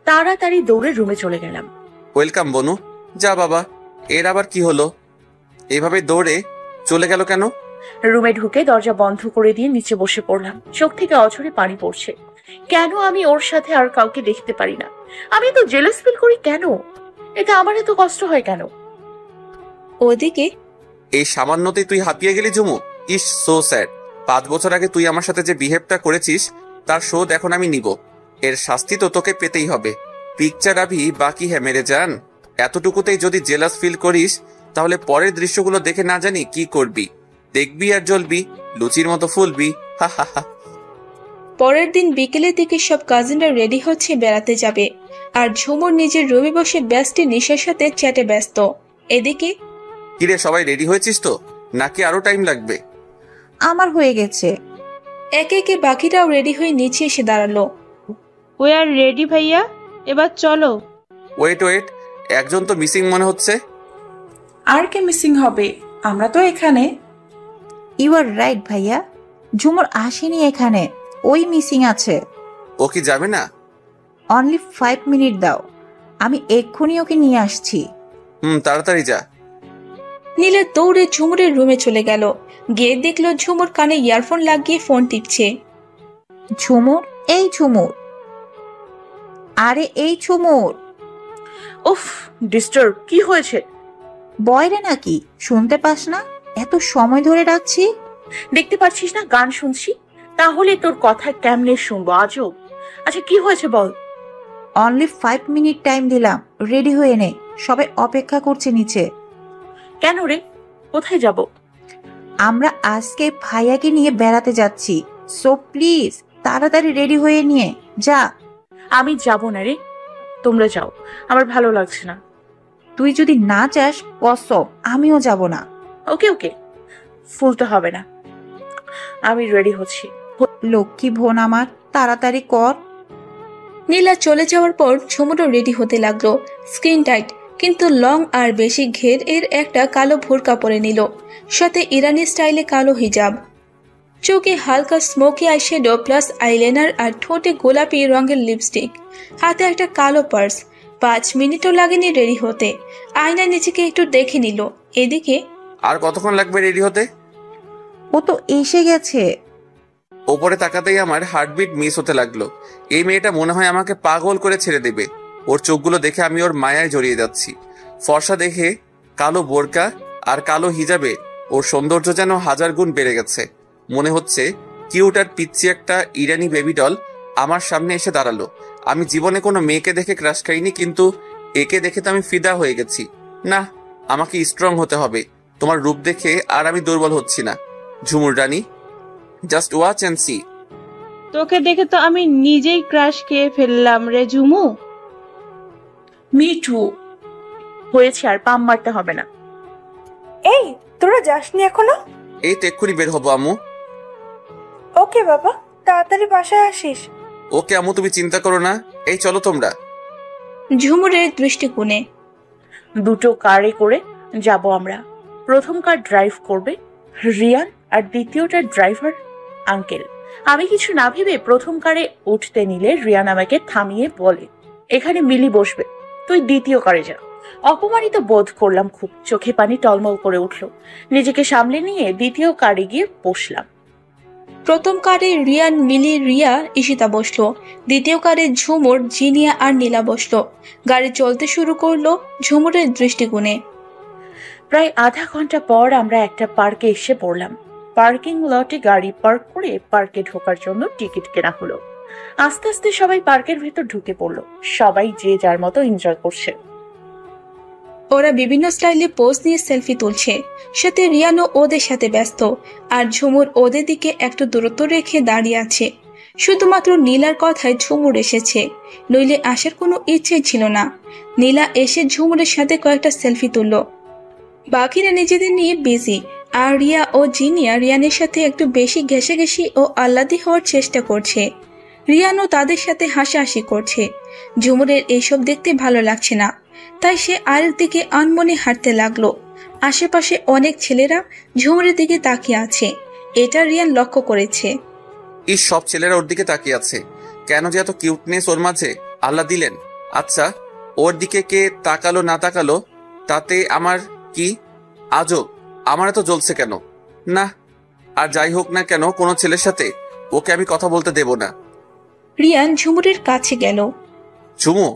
তাড়াতাড়ি দৌড়ে রুমে চলে গেলাম। ওয়েলকাম বনু। যা বাবা, এর আবার কি হলো? এভাবে দৌড়ে চলে গেল কেন? রুমে ঢুকে দরজা বন্ধ করে দিয়ে নিচে বসে পড়লাম। চোখ থেকে অঝরে পানি পড়ছে। কেন আমি ওর সাথে আর কাউকে দেখতে পারি না? আমি তো জেলাস ফিল করি কেন? এটা আমার এত কষ্ট হয় কেন? ওদিকে এই সামান্যতেই তুই হাঁপিয়ে গেলি ঝুমু। ইস সো স্যাড। 5 বছর আগে তুই আমার সাথে যে বিহেভটা করেছিস তার শোধ এখন আমি নিব। এর শাস্তি তো তোকে পেতেই হবে। পিকচার আভি বাকি হ্যাঁ মেরে যান। এতটুকুতেই যদি জেলাস ফিল করিস তাহলে পরের দৃশ্যগুলো দেখে না জানি কি করবি। দেখবি আর জ্বলবি, লুচির মতো ফুলবি। হা হা হা। পরের দিন বিকেলের দিকে সব কাজিনরা রেডি হচ্ছে বেড়াতে যাবে, আর ঝুমুর নিজের রুমে বসে ব্যস্ত নিশার সাথে চ্যাটে ব্যস্ত। এদিকে কিরে সবাই রেডি হয়েছিস তো, নাকি আরো টাইম লাগবে? আমার হয়ে গেছে। একে একে বাকিরাও রেডি হয়ে নিচে এসে দাঁড়ালো। উই আর রেডি ভাইয়া, এবার চলো। ওয়েট ওয়েট, একজন তো মিসিং মনে হচ্ছে। আর কে মিসিং হবে? আমরা তো এখানে। ইউ আর রাইট ভাইয়া, ঝুমুর আসেনি এখানে, ওই মিসিং আছে। ও কি যাবে না? অনলি 5 মিনিট দাও, আমি এক্ষুনি ওকে নিয়ে আসছি। তাড়াতাড়ি যা। নীলা দৌড়ে ঝুমুরের রুমে চলে গেল। গিয়ে দেখলো ঝুমুর কানে ইয়ারফোন লাগিয়ে ফোন টিপছে। ঝুমুর, এই ঝুমুর, আরে এই ঝুমুর। উফ, ডিস্টার্ব। কি হয়েছে? বয়রে নাকি, শুনতে পাস না? এত সময় ধরে ডাকছি। দেখতে পাচ্ছিস না গান শুনছি? তাহলে তোর কথা কেমনে শুনবো? আজব। আচ্ছা কি হয়েছে বল। অনলি 5 মিনিট টাইম দিলাম, রেডি হয়ে নে, সবাই অপেক্ষা করছে নিচে। কেন রে, কোথায় যাব? আমরা আজকে ভাইয়াকে নিয়ে বেড়াতে যাচ্ছি, সো প্লিজ তাড়াতাড়ি রেডি হয়ে নিয়ে যা। আমি যাব না রে, তোমরা যাও, আমার ভালো লাগছে না। তুই যদি না চাস কসম আমিও যাব না। ওকে ওকে, ফুলতে হবে না, আমি রেডি হচ্ছি। লক্ষ্মী বোন আমার, তাড়াতাড়ি কর। নীলা চলে যাওয়ার পর ঝুমুরও রেডি হতে লাগলো। স্কিন টাইট কিন্তু লং আর বেশি ঘের এর একটা কালো ভোরকা পরে নিল, সাথে ইরানি স্টাইলে কালো হিজাব। চোখে হালকা স্মোকি আইশ্যাডো প্লাস আইলাইনার আর ঠোঁটে গোলাপি রঙের লিপস্টিক, হাতে একটা কালো পার্স। 5 মিনিটও লাগেনি রেডি হতে। আয়না নিজেকে একটু দেখে নিল। এদিকে আর কতক্ষণ লাগবে রেডি হতে? ও তো এসে গেছে। ওপরে তাকাতেই আমার হার্টবিট মিস হতে লাগলো। এই মেয়েটা মনে হয় আমাকে পাগল করে ছেড়ে দেবে। ওর চোখগুলো দেখে আমি ওর মায়ায় জড়িয়ে যাচ্ছি। ফর্সা দেখে, কালো বোরকা আর কালো হিজাবে ওর সৌন্দর্য যেন 1000 গুণ বেড়ে গেছে। মনে হচ্ছে কিউট আর পিচ্ছি একটা ইরানি বেবি ডল আমার সামনে এসে দাঁড়ালো। আমি জীবনে কোনো মেয়েকে দেখে ক্রাশ খাইনি, কিন্তু একে দেখে তো আমি ফিদা হয়ে গেছি। না, আমাকে স্ট্রং হতে হবে। তোমার রূপ দেখে আর আমি দুর্বল হচ্ছি না। ঝুমুর রানী, জাস্ট ওয়াচ এন্ড সি। তোকে দেখে তো আমি নিজেই ক্রাশ খেয়ে ফেললাম রে ঝুমু। মিঠু, হয়েছে, আর পাম মারতে হবে না। এই তোরা যাসনি এখনো? এই তো এক্ষুনি বের হবো আম্মু। ওকে বাবা, তাড়াতাড়ি বাসায় আসিস। ওকে আম্মু, তুমি চিন্তা করো না। এই চলো তোমরা। ঝুমুরের দৃষ্টিকোণে 2টো কারে করে যাব আমরা। প্রথম কার ড্রাইভ করবে রিয়ান, আর দ্বিতীয়টার ড্রাইভার আঙ্কেল। আমি কিছু না ভেবে প্রথম কারে উঠতে নিলে রিয়ান আমাকে থামিয়ে বলে, এখানে মিলি বসবে, তুই দ্বিতীয় কারে যা। অপমানিত বোধ করলাম খুব, চোখে পানি টলমল করে উঠলো। নিজেকে সামলে নিয়ে দ্বিতীয় কারে গিয়ে বসলাম। প্রথম কারে রিয়ান, মিলি, রিয়া, ঈশিতা বসলো। দ্বিতীয় কারে ঝুমুর, জিনিয়া আর নীলা বসলো। গাড়ি চলতে শুরু করলো ঝুমুরের দৃষ্টিকোণে। প্রায় আধা ঘন্টা পর আমরা একটা পার্কে এসে পড়লাম। পার্কিং লটে গাড়ি পার্ক করে পার্কে ঢোকার জন্য টিকিট কেনা হলো। আস্তে আস্তে সবাই পার্কের ভেতর ঢুকে পড়লো। সবাই যে যার মতো এনজয় করছে। ওরা বিভিন্ন স্টাইলে পোজ নিয়ে সেলফি তুলছে, সাথে রিয়ানও ওদের সাথে ব্যস্ত, আর ঝুমুর ওদের দিকে একটু দূরত্ব রেখে দাঁড়িয়ে আছে। শুধুমাত্র নীলার কথায় ঝুমুর এসেছে, নইলে আসার কোনো ইচ্ছে ছিল না। নীলা এসে ঝুমুরের সাথে কয়েকটা সেলফি তুলল। বাকিরা নিজেদের নিয়ে বিজি, আর রিয়া ও জিনিয়া রিয়ানের সাথে একটু বেশি ঘেঁষাঘেঁষি ও আহ্লাদি হওয়ার চেষ্টা করছে। রিয়ানও তাদের সাথে হাসাহাসি করছে। ঝুমুরের এইসব দেখতে ভালো লাগছে না, তাই সে আয়ের দিকে আনমনে হাঁটতে লাগলো। আশেপাশে অনেক ছেলেরা ঝুমুরের দিকে তাকিয়ে আছে, এটা রিয়ান লক্ষ্য করেছে। এই সব ছেলেরা ওর দিকে তাকিয়ে আছে, কেন যে এত কিউটনেস ওর মাঝে আল্লাহ দিলেন। আচ্ছা, ওর দিকে কে তাকালো না তাকালো তাতে আমার কি? আজব, আমার এত জ্বলছে কেন? না, আর যাই হোক না কেন, কোনো ছেলের সাথে ওকে আমি কথা বলতে দেব না। রিয়ান ঝুমুরের কাছে গেল। ঝুমু।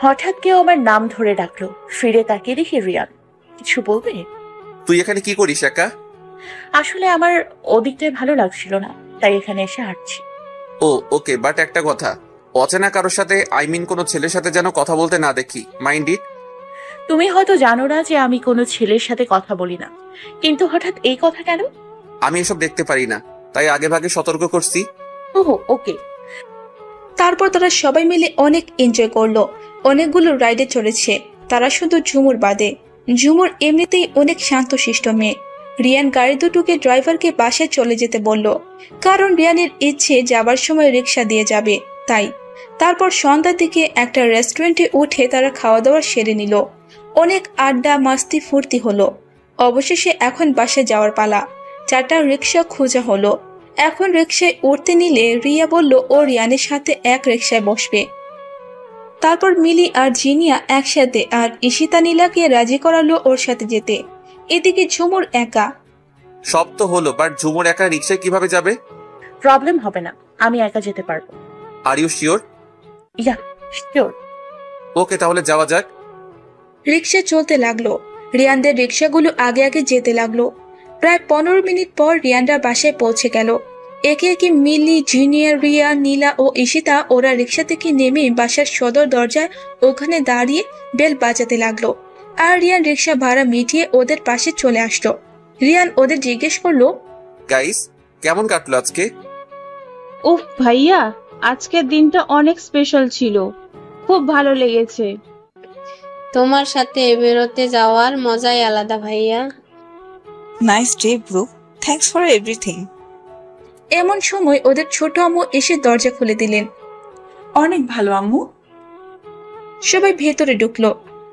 হঠাৎ কেউ আমার নাম ধরে ডাকলো। ফিরে তাকিয়ে দেখি রিয়ান। কিছু বলবে? তুই এখানে কি করিস একা? আসলে আমার ওদিকটায় ভালো লাগছিল না, তাই এখানে এসে হাঁটছি। ও ওকে, বাট একটা কথা, অচেনা কারোর সাথে কোনো ছেলের সাথে যেন কথা বলতে না দেখি, মাইন্ড ইট। তুমি হয়তো জানো না যে আমি কোনো ছেলের সাথে কথা বলি না, কিন্তু হঠাৎ এই কথা কেন? আমি এসব দেখতে পারি না, তাই আগে ভাগে সতর্ক করছি। ওহো, ওকে। তারপর তারা সবাই মিলে অনেক এনজয় করলো। অনেকগুলো রাইডে চড়েছে তারা, শুধু ঝুমুর বাদে। ঝুমুর এমনিতেই অনেক শান্তশিষ্ট মেয়ে। রিয়ান গাড়ি দুটোকে ড্রাইভারকে বাসায় চলে যেতে বলল, কারণ রিয়ানের ইচ্ছে যাবার সময় রিক্সা দিয়ে যাবে তাই। তারপর সন্ধ্যার দিকে একটা রেস্টুরেন্টে উঠে তারা খাওয়া দাওয়া সেরে নিল। অনেক আড্ডা মাস্তি ফুর্তি হলো। অবশেষে এখন বাসায় যাওয়ার পালা। 4টা রিক্সা খোঁজা হলো। এখন রিক্সায় উঠতে নিলে রিয়া বলল ও রিয়ানের সাথে এক রিক্সায় বসবে। তারপর মিলি আর জিনিয়া একসাথে, আর ঈশিতা নীলাকে রাজি করালো ওর সাথে যেতে। এদিকে ঝুমুর একা। সব তো হলো, বাট ঝুমুর একা রিক্সায় কিভাবে যাবে? প্রবলেম হবে না, আমি একা যেতে পারবো। Are you sure? Yeah, sure. Okay, তাহলে যাওয়া যাক। রিক্সা চলতে লাগলো। রিয়ানদের রিক্সাগুলো আগে আগে যেতে লাগলো। প্রায় 15 মিনিট পর রিয়ানরা বাসায় পৌঁছে গেল। একে একে মিলি, জিনিয়া, রিয়া, নীলা ও ঈশিতা ওরা রিক্সা থেকে নেমে বাসার সদর দরজায় ওখানে দাঁড়িয়ে বেল বাজাতে লাগলো। আর রিয়ান রিক্সা ভাড়া মিটিয়ে ওদের পাশে চলে আসলো। রিয়ান ওদের জিজ্ঞেস করলো, গাইস, কেমন কাটলো আজকে? উফ ভাইয়া, আজকের দিনটা অনেক স্পেশাল ছিল, খুব ভালো লেগেছে। তোমার সাথে বেরোতে যাওয়ার মজাই আলাদা ভাইয়া। Nice day bro, thanks for everything. এমন সময় ওদের ছোট আম্মু এসে দরজা খুলে দিলেন। অনেক ভালো আম্মু। সবাই ভেতরে ঢুকলো।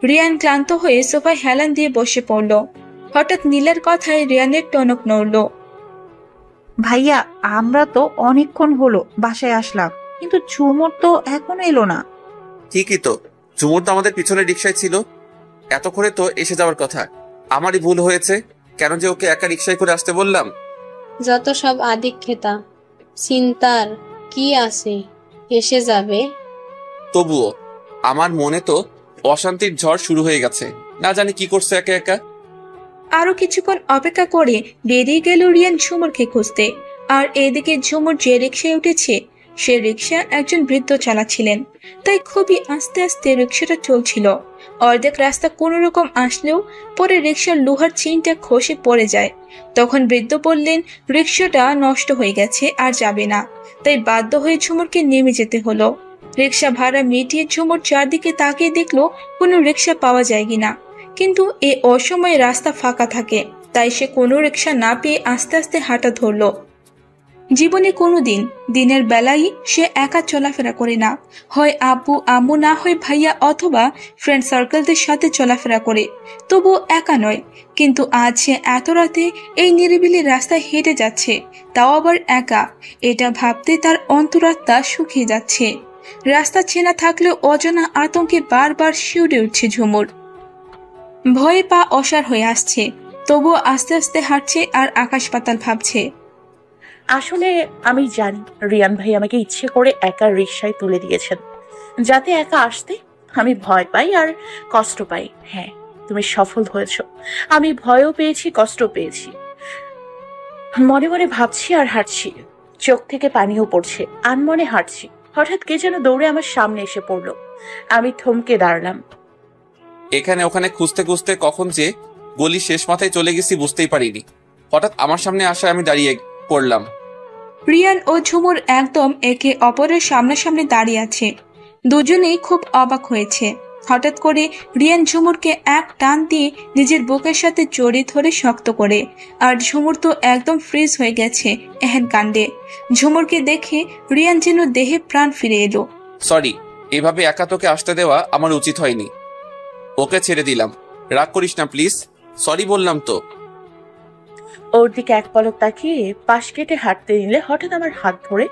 রিয়ান ক্লান্ত হয়ে সোফায় হেলান দিয়ে বসে পড়ল। হঠাৎ নীলার কথায় রিয়ানের টনক নড়ল। ভাইয়া, আমরা তো অনেকক্ষণ হলো বাসায় আসলাম, কিন্তু ঝুমুর তো এখনো এলো না। ঠিকই তো, ঝুমুর তো আমাদের পিছনে রিক্সায় ছিল, এতক্ষণে তো এসে যাওয়ার কথা। আমারই ভুল হয়েছে, কেন যে ওকে একা রিক্সায় করে আসতে বললাম। যত সব আদিক্ষেতা, চিন্তার কি আছে, এসে যাবে। তবুও আমার মনে তো অশান্তির ঝড় শুরু হয়ে গেছে, না জানি কি করছে একা একা। আরো কিছুক্ষণ অপেক্ষা করে বেরিয়ে গেল রিয়ান ঝুমুরকে খুঁজতে। আর এদিকে ঝুমুর যে রিক্সায় উঠেছে সে রিক্সা একজন বৃদ্ধ চালাচ্ছিলেন, তাই খুবই আস্তে আস্তে রিক্সাটা চলছিল। অর্ধেক রাস্তা কোনো রকম আসলেও পরে রিক্সার লোহার চেইনটা খসে পড়ে যায়। তখন বৃদ্ধ বললেন রিক্সাটা নষ্ট হয়ে গেছে, আর যাবে না, তাই বাধ্য হয়ে ঝুমুরকে নেমে যেতে হলো। রিক্সা ভাড়া মিটিয়ে ঝুমুর চারদিকে তাকিয়ে দেখলো কোনো রিক্সা পাওয়া যায় কিনা, কিন্তু এ অসময়ে রাস্তা ফাঁকা থাকে, তাই সে কোনো রিক্সা না পেয়ে আস্তে আস্তে হাঁটা ধরলো। জীবনে কোনোদিন দিনের বেলায় সে একা চলাফেরা করে না, হয় আব্বু আম্মু না হয় ভাইয়া অথবা ফ্রেন্ড সার্কেলদের সাথে চলাফেরা করে, তবু একা নয়। কিন্তু আজ সে এত রাতে এই নিরিবিলি রাস্তায় হেঁটে যাচ্ছে, তাও আবার একা। এটা ভাবতে তার অন্তরাত্মা শুকিয়ে যাচ্ছে। রাস্তা চেনা থাকলেও অজানা আতঙ্কে বারবার শিউরে উঠছে ঝুমুর। ভয়ে পা অসাড় হয়ে আসছে, তবুও আস্তে আস্তে হাঁটছে আর আকাশ পাতাল ভাবছে। আসলে আমি জানি রিয়ান ভাই আমাকে ইচ্ছে করে একা রিক্সায় তুলে দিয়েছেন, যাতে একা আসতে আমি ভয় পাই আর কষ্ট পাই। হ্যাঁ, তুমি সফল হয়েছ। আমি ভয়ও পেয়েছি, কষ্ট পেয়েছি। মনে মনে ভাবছি আর হাঁটছি, চোখ থেকে পানিও পড়ছে, আনমনে হাঁটছি। হঠাৎ কে যেন দৌড়ে আমার সামনে এসে পড়লো। আমি থমকে দাঁড়ালাম। এখানে ওখানে খুঁজতে খুঁজতে কখন যে গলি শেষ মাথায় চলে গেছি বুঝতেই পারিনি। হঠাৎ আমার সামনে আসায় আমি দাঁড়িয়ে পড়লাম। রিয়ান ও ঝুমুর একদম একে অপরের সামনাসামনি দাঁড়িয়ে আছে। দুজনেই খুব অবাক হয়েছে। হঠাৎ করে রিয়ান ঝুমুরকে এক টান দিয়ে নিজের বুকের সাথে জড়িয়ে ধরে শক্ত করে, আর ঝুমুর তো একদম ফ্রিজ হয়ে গেছে এহেন কাণ্ডে। ঝুমুরকে দেখে রিয়ান যেন দেহে প্রাণ ফিরে এলো। সরি, এভাবে একা তোকে আসতে দেওয়া আমার উচিত হয়নি। ওকে ছেড়ে দিলাম, রাগ করিস না প্লিজ। সরি বললাম তো। ওর দিকে এক পলক তাকিয়ে পাশ কেটে হাঁটতে নিলে হঠাৎ আমার হাত ধরে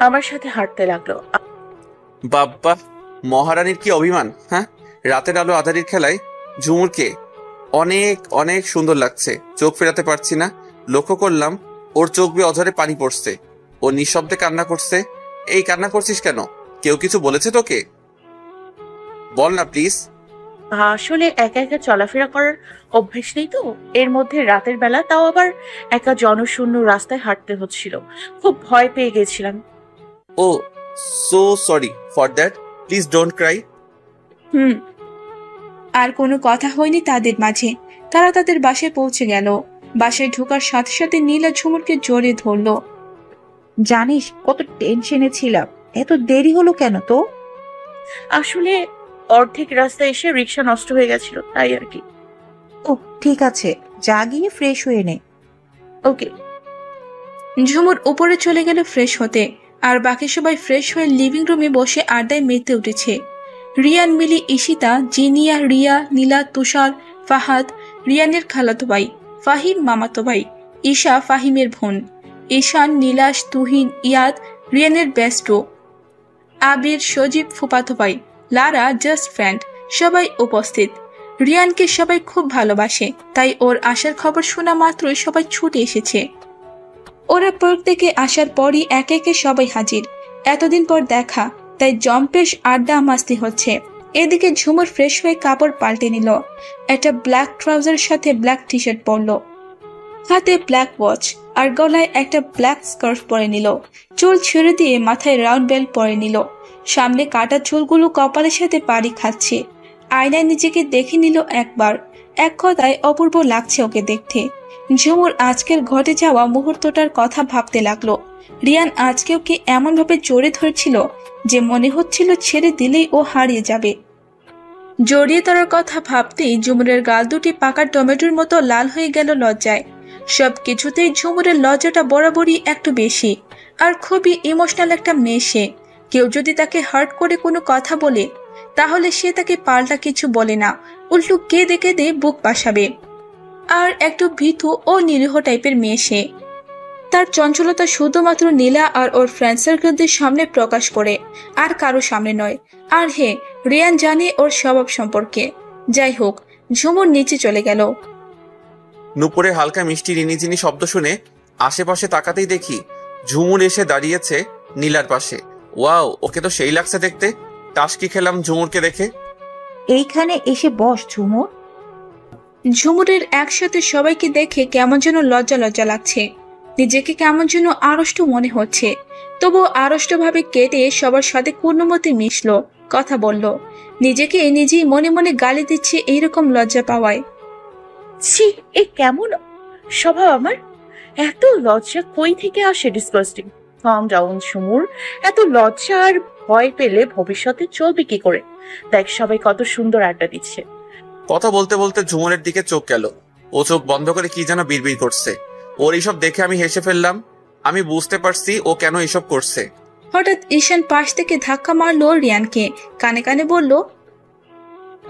আমার সাথে হাঁটতে লাগলো। বাবা, মহারানীর কি অভিমান, হ্যাঁ? রাতের আলো আধারির খেলায় ঝুমুরকে অনেক অনেক সুন্দর লাগছে। চোখ ফেরাতে পারছি না। লক্ষ্য করলাম ওর চোখ বেয়ে অঝরে পানি পড়ছে। ও নিঃশব্দে কান্না করছে। এই কান্না করছিস কেন? কেউ কিছু বলেছে তোকে? বল না প্লিজ। আসলে একা একা চলাফেরা করার অভ্যেস নেই তো, এর মধ্যে রাতের বেলা, তাও আবার একা জনশূন্য রাস্তায় হাঁটতে হচ্ছিল। খুব ভয় পেয়ে গেছিলাম। Oh so sorry for that, please don't cry. আর কোনো কথা হয়নি তাদের মাঝে। তারা তাদের বাসায় পৌঁছে গেল। বাসায় ঢোকার সাথে সাথে নীলা ঝুমুরকে জড়িয়ে ধরলো। জানিস কত টেনশনে ছিলাম, এত দেরি হলো কেন তো? আসলে অর্ধেক রাস্তায় এসে রিক্সা নষ্ট হয়ে গেছিল, তাই আর কি। ও ঠিক আছে, যা গিয়ে ফ্রেশ হয়ে নে। ওকে। ঝুমুর উপরে চলে গেল ফ্রেশ হতে, আর বাকি সবাই ফ্রেশ হয়ে লিভিং রুমে বসে আড্ডায় মেতে উঠেছে। রিয়ান, মিলি, ঈশিতা, জিনিয়া, রিয়া, নীলা, তুষার, ফাহাদ, রিয়ানের খালাতো ভাই, ফাহিম মামাতো ভাই, ঈশা ফাহিমের বোন, ঈশান, নীলাশ, তুহিন, ইয়াদ রিয়ানের বেস্টো, আবির, সজীব ফুফাতো ভাই, লারা জাস্ট ফ্রেন্ড, সবাই উপস্থিত। রিয়ানকে সবাই খুব ভালোবাসে, তাই ওর আসার খবর শোনা মাত্রই সবাই ছুটে এসেছে। ওরা পার্ক থেকে আসার পরই একে একে সবাই হাজির। এতদিন পর দেখা, তাই জম্পেশ আড্ডা মাস্তি হচ্ছে। এদিকে ঝুমুর ফ্রেশ হয়ে কাপড় পাল্টে নিল। একটা ব্ল্যাক ট্রাউজারের সাথে ব্ল্যাক টি শার্ট পরলো, হাতে ব্ল্যাক ওয়াচ আর গলায় একটা ব্ল্যাক স্কার্ফ পরে নিল। চুল ছেড়ে দিয়ে মাথায় রাউন্ড বেল্ট পরে নিল। সামনে কাটা চুলগুলো কপালের সাথে পাড়ি খাচ্ছে। আয়নায় নিজেকে দেখে নিল একবার। এক কথায় অপূর্ব লাগছে ওকে দেখতে। ঝুমুর আজকের ঘটে যাওয়া মুহূর্তটার কথা ভাবতে লাগলো। রিয়ান আজকে ওকে এমন ভাবে জড়িয়ে ধরেছিল যে মনে হচ্ছিল ছেড়ে দিলেই ও হারিয়ে যাবে। জড়িয়ে ধরার কথা ভাবতেই ঝুমুরের গাল দুটি পাকা টমেটোর মতো লাল হয়ে গেল লজ্জায়। সব কিছুতেই ঝুমুরের লজ্জাটা বরাবরই একটু বেশি, আর খুবই ইমোশনাল একটা মেয়ে সে। কেউ যদি তাকে হার্ট করে কোনো কথা বলে, তাহলে সে তাকে পাল্টা কিছু বলে না, উল্টো কেঁদে কেঁদে বুক বাসাবে। আর একটু ভীতু ও নিরীহ টাইপের মেয়ে সে। তার চঞ্চলতা শুধুমাত্র নীলা আর ওর ফ্রেন্ড সার্কেলদের সামনে প্রকাশ করে, আর কারো সামনে নয়। আর হে, রিয়ান জানে ওর স্বভাব সম্পর্কে। যাই হোক, ঝুমুর নিচে চলে গেল। নুপুরে হালকা মিষ্টি রিনিঝিনি শব্দ শুনে আশেপাশে তাকাতেই দেখি ঝুমুর এসে দাঁড়িয়েছে নীলার পাশে। ওয়াও, ওকে তো সেই লাগছে দেখতে। টাসকি খেলাম ঝুমুরকে দেখে। এইখানে এসে বস ঝুমুর। ঝুমুরের একসাথে সবাইকে দেখে কেমন যেন লজ্জা লজ্জা লাগছে। নিজেকে কেমন যেন আড়ষ্ট মনে হচ্ছে। তবুও আড়ষ্ট ভাবে কেটে সবার সাথে কোনোমতে মিশলো, কথা বলল। নিজেকে নিজেই মনে মনে গালি দিচ্ছে এইরকম লজ্জা পাওয়ায়। ছি, এ কেমন স্বভাব আমার! এত লজ্জা কই থেকে আসে? ডিসগাস্টিং। কাম ডাউন ঝুমুর। এত লজ্জা আর ভয় পেলে ভবিষ্যতে চলবে কি করে? দেখ সবাই কত সুন্দর আড্ডা দিচ্ছে। কথা বলতে বলতে ঝুমুরের দিকে চোখ গেল। ও চোখ বন্ধ করে কি যেন বিড়বিড় করছে। ওর এইসব দেখে আমি হেসে ফেললাম। আমি বুঝতে পারছি ও কেন এসব করছে। হঠাৎ ঈশান পাশ থেকে ধাক্কা মারলো রিয়ানকে। কানে কানে বলল,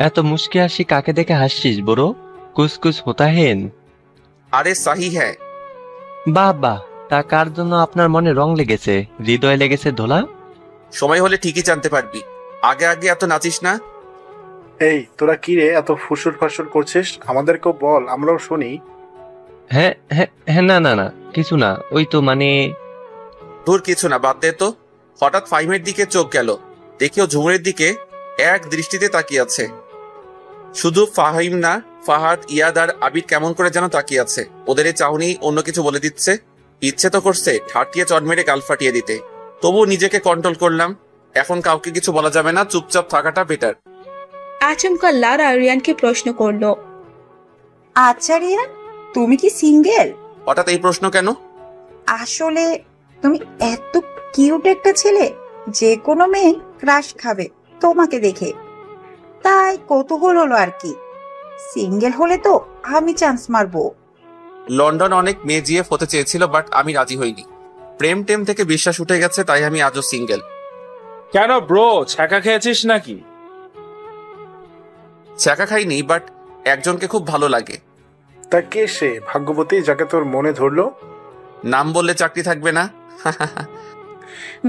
এত মুস্কি হাসি কাকে দেখে হাসছিস বড়? কুছ কুছ হোতা হেন? আরে সাহি হ্যাঁ। বাহ বাহ, তা কার জন্য আপনার মনে রং লেগেছে, হৃদয়ে লেগেছে ধোলা? সময় হলে ঠিকই জানতে পারবি। আগে আগে এত নাচিস না। এই তোরা কি রে এত ফুসুর ফাসুর করছিস? আমাদেরকেও বল, আমরাও শুনি। হ্যাঁ হ্যাঁ হ্যাঁ, না না না, কিছু না, ওই তো মানে। দূর কিছু না, বাদ দে তো। হঠাৎ ফাহিমের দিকে চোখ গেল। দেখেও ঝুমুরের দিকে এক দৃষ্টিতে তাকিয়ে আছে। শুধু ফাহিম না, ফাহাদ, ইয়াদ আর আবির কেমন করে যেন তাকিয়ে আছে। ওদের এই চাহনি অন্য কিছু বলে দিচ্ছে। ইচ্ছে তো করছে ঠাটিয়ে চট মেরে গাল ফাটিয়ে দিতে, তবুও নিজেকে কন্ট্রোল করলাম। এখন কাউকে কিছু বলা যাবে না, চুপচাপ থাকাটা বেটার। আচমকা লারা রিয়ানকে প্রশ্ন করলো, আচ্ছা রিয়ান, তুমি কি সিঙ্গেল? হঠাৎ এই প্রশ্ন কেন? আসলে তুমি এত কিউট একটা ছেলে, যে কোনো মেয়ে ক্রাশ খাবে তোমাকে দেখে, তাই কৌতূহল হলো আর কি। সিঙ্গেল হলে তো আমি চান্স মারবো। লন্ডন অনেক মেয়ে জিএফ হতে চেয়েছিল, বাট আমি রাজি হইনি। প্রেম টেম থেকে বিশ্বাস উঠে গেছে, তাই আমি আজও সিঙ্গেল। কেন ব্রো, ছ্যাঁকা খেয়েছিস নাকি? ছ্যাঁকা খাইনি, বাট একজনকে খুব ভালো লাগে। তা কে সে ভাগ্যবতী যাকে তোর মনে ধরলো? নাম বললে চাকরি থাকবে না।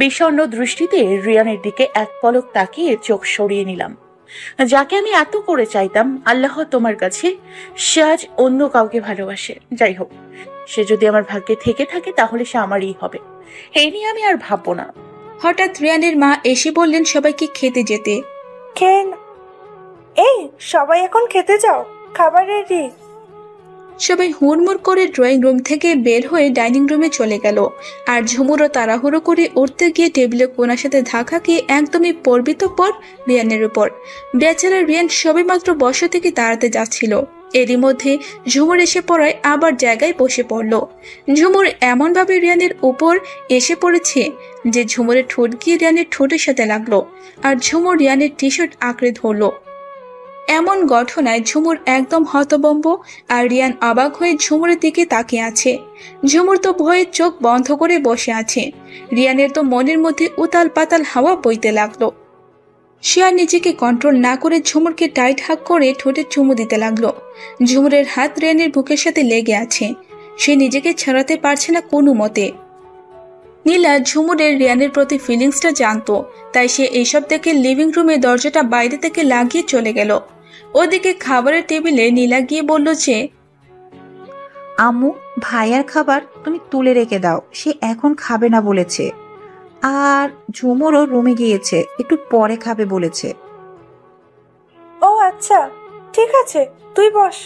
বিষণ্ণ দৃষ্টিতে রিয়ানের দিকে এক পলক তাকিয়ে চোখ সরিয়ে নিলাম। যাকে আমি এত করে চাইতাম, আল্লাহ তোমার কাছে, সে আজ অন্য কাউকে ভালোবাসে। যাই হোক, সে যদি আমার ভাগ্যে থেকে থাকে তাহলে সে আমারই হবে। এই নিয়ে আমি আর ভাববো না। হঠাৎ রিয়ানের মা এসে বললেন সবাইকে খেতে যেতে। কেন? এই সবাই এখন খেতে যাও, খাবার রেডি। সবাই হুড়মুড় করে ড্রয়িং রুম থেকে বের হয়ে ডাইনিং রুমে চলে গেল। আর ঝুমুরও তাড়াহুড়ো করে উঠতে গিয়ে টেবিলে কোনার সাথে ধাক্কা খেয়ে একদমই পড়বিত পর রিয়ানের উপর। বেচারা রিয়ান সবে মাত্র বসা থেকে দাঁড়াতে যাচ্ছিল, এরই মধ্যে ঝুমুর এসে পড়ায় আবার জায়গায় বসে পড়ল। ঝুমুর এমনভাবে রিয়ানের উপর এসে পড়েছে যে ঝুমুরের ঠোঁট গিয়ে রিয়ানের ঠোঁটের সাথে লাগলো, আর ঝুমুর রিয়ানের টি শার্ট আঁকড়ে ধরল। এমন ঘটনায় ঝুমুর একদম হতভম্ব, আর রিয়ান অবাক হয়ে ঝুমুরের দিকে তাকিয়ে আছে। ঝুমুর তো ভয়ে চোখ বন্ধ করে বসে আছে। রিয়ানের তো মনের মধ্যে উতাল পাতাল হাওয়া বইতে লাগলো। সে আর নিজেকে কন্ট্রোল না করে ঝুমুরকে টাইট হাক করে ঠোঁটে চুমু দিতে লাগলো। ঝুমুরের হাত রিয়ানের বুকের সাথে লেগে আছে, সে নিজেকে ছাড়াতে পারছে না কোনো মতে। নীলা ঝুমুরের রিয়ানের প্রতি ফিলিংসটা জানতো, তাই সে এইসব দেখে লিভিং রুমে দরজাটা বাইরে থেকে লাগিয়ে চলে গেল। ওদিকে খাবারের টেবিলে নীলা গিয়ে বলল যে, আম্মু, ভাইয়ার খাবার তুমি তুলে রেখে দাও, সে এখন খাবে না বলেছে। আর ঝুমুরও রুমে গিয়েছে, একটু পরে খাবে বলেছে। ও আচ্ছা, ঠিক আছে, তুই বস।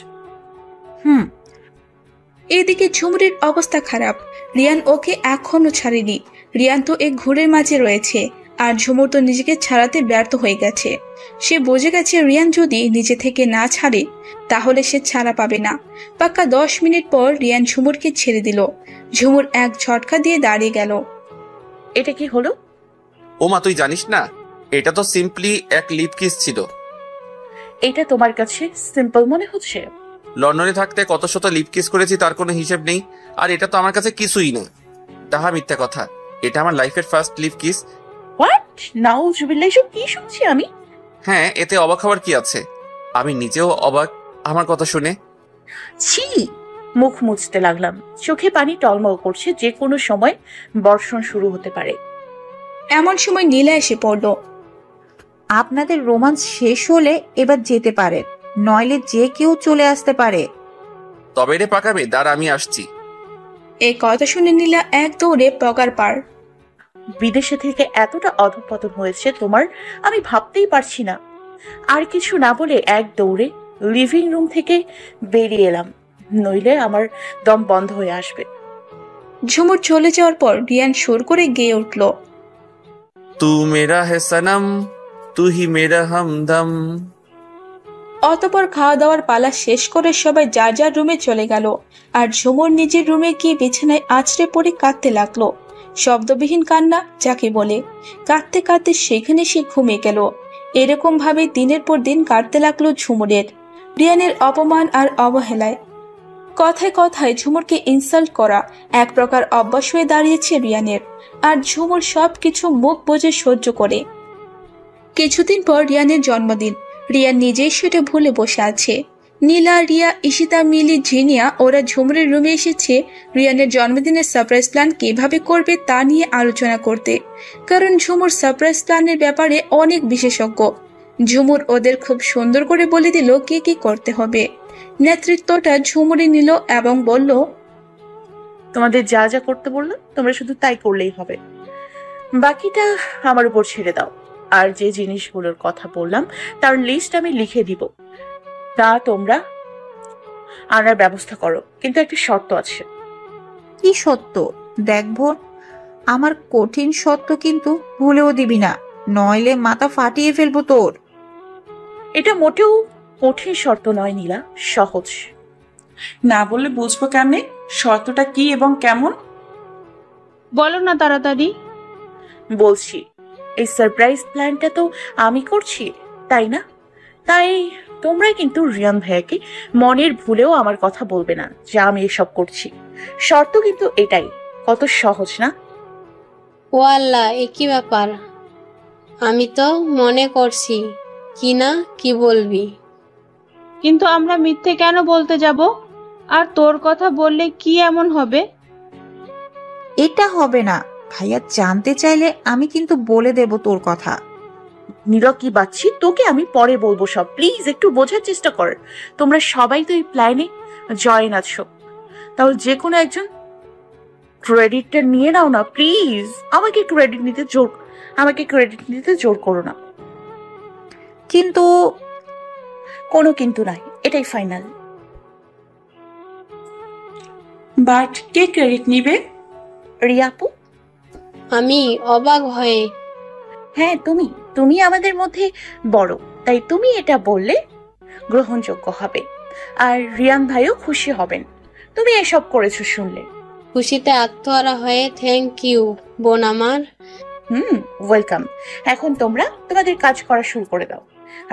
এদিকে ঝুমুরের অবস্থা খারাপ। রিয়ান ওকে এখনো ছাড়েনি। রিয়ান তো এক ঘুরের মাঝে রয়েছে, আর ঝুমুর তো নিজেকে ছাড়াতে ব্যর্থ হয়ে গেছে। সে বুঝে গেছে রিয়ান যদি নিজে থেকে না ছাড়ে তাহলে সে ছাড়া পাবে না। পাক্কা 10 মিনিট পর রিয়ান ঝুমুরকে ছেড়ে দিল। ঝুমুর এক ঝটকা দিয়ে দাঁড়িয়ে গেল। এটা কি হলো? ওমা, তুই জানিস না? এটা তো সিম্পলি এক লিপ কিস ছিল। এটা তোমার কাছে সিম্পল মনে হচ্ছে? লন্ডনে থাকতে কত শত লিপ কিস করেছি তার কোনো হিসেব নেই, আর এটা তো আমার কাছে কিছুই না। তাহা মিথ্যা কথা, এটা আমার লাইফের ফার্স্ট লিপ কিস। হোয়াট? নাউজুবিল্লাহ, এসব কি শুনছি আমি? হ্যাঁ, এতে অবাক হওয়ার কি আছে? আমি নিজেও অবাক আমার কথা শুনে। ছি! মুখ মুছতে লাগলাম, চোখে পানি টলমল করছে, যে কোনো সময় বর্ষণ শুরু হতে পারে। এমন সময় নীলা এসে পড়ল। আপনাদের রোমান্স শেষ হলে এবার যেতে পারেন, নইলে যে কেউ চলে আসতে পারে। তবে রে পাকাবে, দাঁড়া আমি আসছি। এই কথা শুনে নীলা এক দৌড়ে পগার পার। বিদেশে থেকে এতটা অধঃপতন হয়েছে তোমার, আমি ভাবতেই পারছি না। আর কিছু না বলে এক দৌড়ে লিভিং রুম থেকে বেরিয়ে এলাম, নইলে আমার দম বন্ধ হয়ে আসবে। ঝুমুর চলে যাওয়ার পর রিয়ান সুর করে গেয়ে উঠল, তু মেরা হে সনম, তু হি মেরা হামদম। অতঃপর খাওয়া দাওয়ার পালা শেষ করে সবাই যার যার রুমে চলে গেল। আর ঝুমুর নিজের রুমে গিয়ে বিছানায় আছড়ে পড়ে কাঁদতে লাগলো। শব্দবিহীন কান্না যাকে বলে। কাঁদতে কাঁদতে সেখানে সে ঘুমিয়ে গেল। এরকম ভাবে দিনের পর দিন কাটতে লাগলো ঝুমুরের। রিয়ানের অপমান আর অবহেলায় কথায় কথায় ঝুমুরকে ইনসাল্ট করা এক প্রকার অভ্যাস হয়ে দাঁড়িয়েছে রিয়ানের। আর ঝুমুর সবকিছু মুখ বুজে সহ্য করে। কিছুদিন পর রিয়ানের জন্মদিন। রিয়ান নিজেই সেটা ভুলে বসে আছে। নীলা, রিয়া, ঈশিতা, মিলি, জিনিয়া ওরা ঝুমুরের রুমে এসেছে রিয়ানের জন্মদিনের সারপ্রাইজ প্ল্যান কিভাবে করবে তা নিয়ে আলোচনা করতে। কারণ ঝুমুর সারপ্রাইজ প্ল্যানের ব্যাপারে অনেক বিশেষজ্ঞ। ঝুমুর ওদের খুব সুন্দর করে বলে দিল কি কি করতে হবে। নেতৃত্বটা ঝুমুরই নিল এবং বলল, তোমাদের যা যা করতে বললাম তোমরা শুধু তাই করলেই হবে, বাকিটা আমার উপর ছেড়ে দাও। আর যে জিনিসগুলোর কথা বললাম তার লিস্ট আমি লিখে দিব, তা তোমরা আনার ব্যবস্থা করো, কিন্তু একটা শর্ত আছে। কি সত্য? দেখ বোন, আমার কঠিন সত্য কিন্তু ভুলেও দিবি না, নইলে মাথা ফাটিয়ে ফেলবো তোর। এটা মোটেও কঠিন শর্ত নয় নীলা, সহজ। না বললে বুঝবো কেমনে শর্তটা কি এবং কেমন? বলো না তাড়াতাড়ি। বলছি, এই সারপ্রাইজ প্ল্যানটা তো আমি করছি, তাই না? তাই তোমরা কিন্তু রিয়ান ভাইয়াকে মনের ভুলেও আমার কথা বলবে না যে আমি এসব করছি। শর্ত কিন্তু এটাই। কত সহজ না? ও আল্লাহ, এ কি ব্যাপার? আমি তো মনে করছি কি না কি বলবি, কিন্তু আমরা মিথ্যে কেন বলতে যাব? আর তোর কথা বললে কি এমন হবে? এটা হবে না, ভাইয়া জানতে চাইলে আমি কিন্তু বলে দেব তোর কথা। নীরা কি বাচ্চি, তোকে আমি পরে বলবো সব। প্লিজ একটু বোঝার চেষ্টা কর। তোমরা সবাই তো এই প্ল্যানে জয়েন আছো, তাহলে যে কোনো একজন ক্রেডিটটা নিয়ে নাও না প্লিজ। আমাকে ক্রেডিট নিতে জোর করো না। কিন্তু কোনো কিন্তু নাই, এটাই ফাইনাল। বাট কে ক্রেডিট নিবে? রিয়াপু। আমি অবাক হয়ে, হ্যাঁ তুমি আমাদের মধ্যে বড়, তাই তুমি এটা বললে গ্রহণযোগ্য হবে, আর রিয়ান ভাইও খুশি হবেন তুমি এসব করেছো শুনলে। খুশিতে আত্মহারা হয়ে থ্যাংক ইউ বোন আমার। ওয়েলকাম। এখন তোমরা তোমাদের কাজ করা শুরু করে দাও,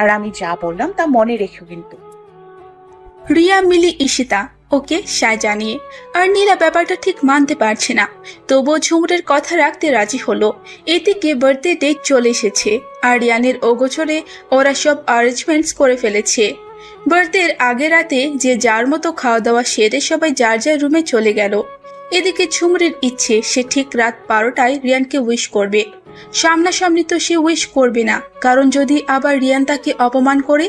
আর আমি যা বললাম তা মনে রেখো কিন্তু। রিয়া, মিলি, ঈশিতা ওকে সায় জানিয়ে, আর নীরা ব্যাপারটা ঠিক মানতে পারছে না, তবুও ঝুমুরের কথা রাখতে রাজি হলো। এদিকে বার্থডে ডেট চলে এসেছে, আর রিয়ানের অগোচরে ওরা সব অ্যারেঞ্জমেন্টস করে ফেলেছে। বার্থডের আগে রাতে যে যার মতো খাওয়া দাওয়া সেরে সবাই যার যার রুমে চলে গেল। এদিকে ঝুমুরের ইচ্ছে সে ঠিক রাত 12টায় রিয়ানকে উইশ করবে। সামনাসামনি তো সে উইশ করবে না, কারণ যদি আবার রিয়ান তাকে অপমান করে,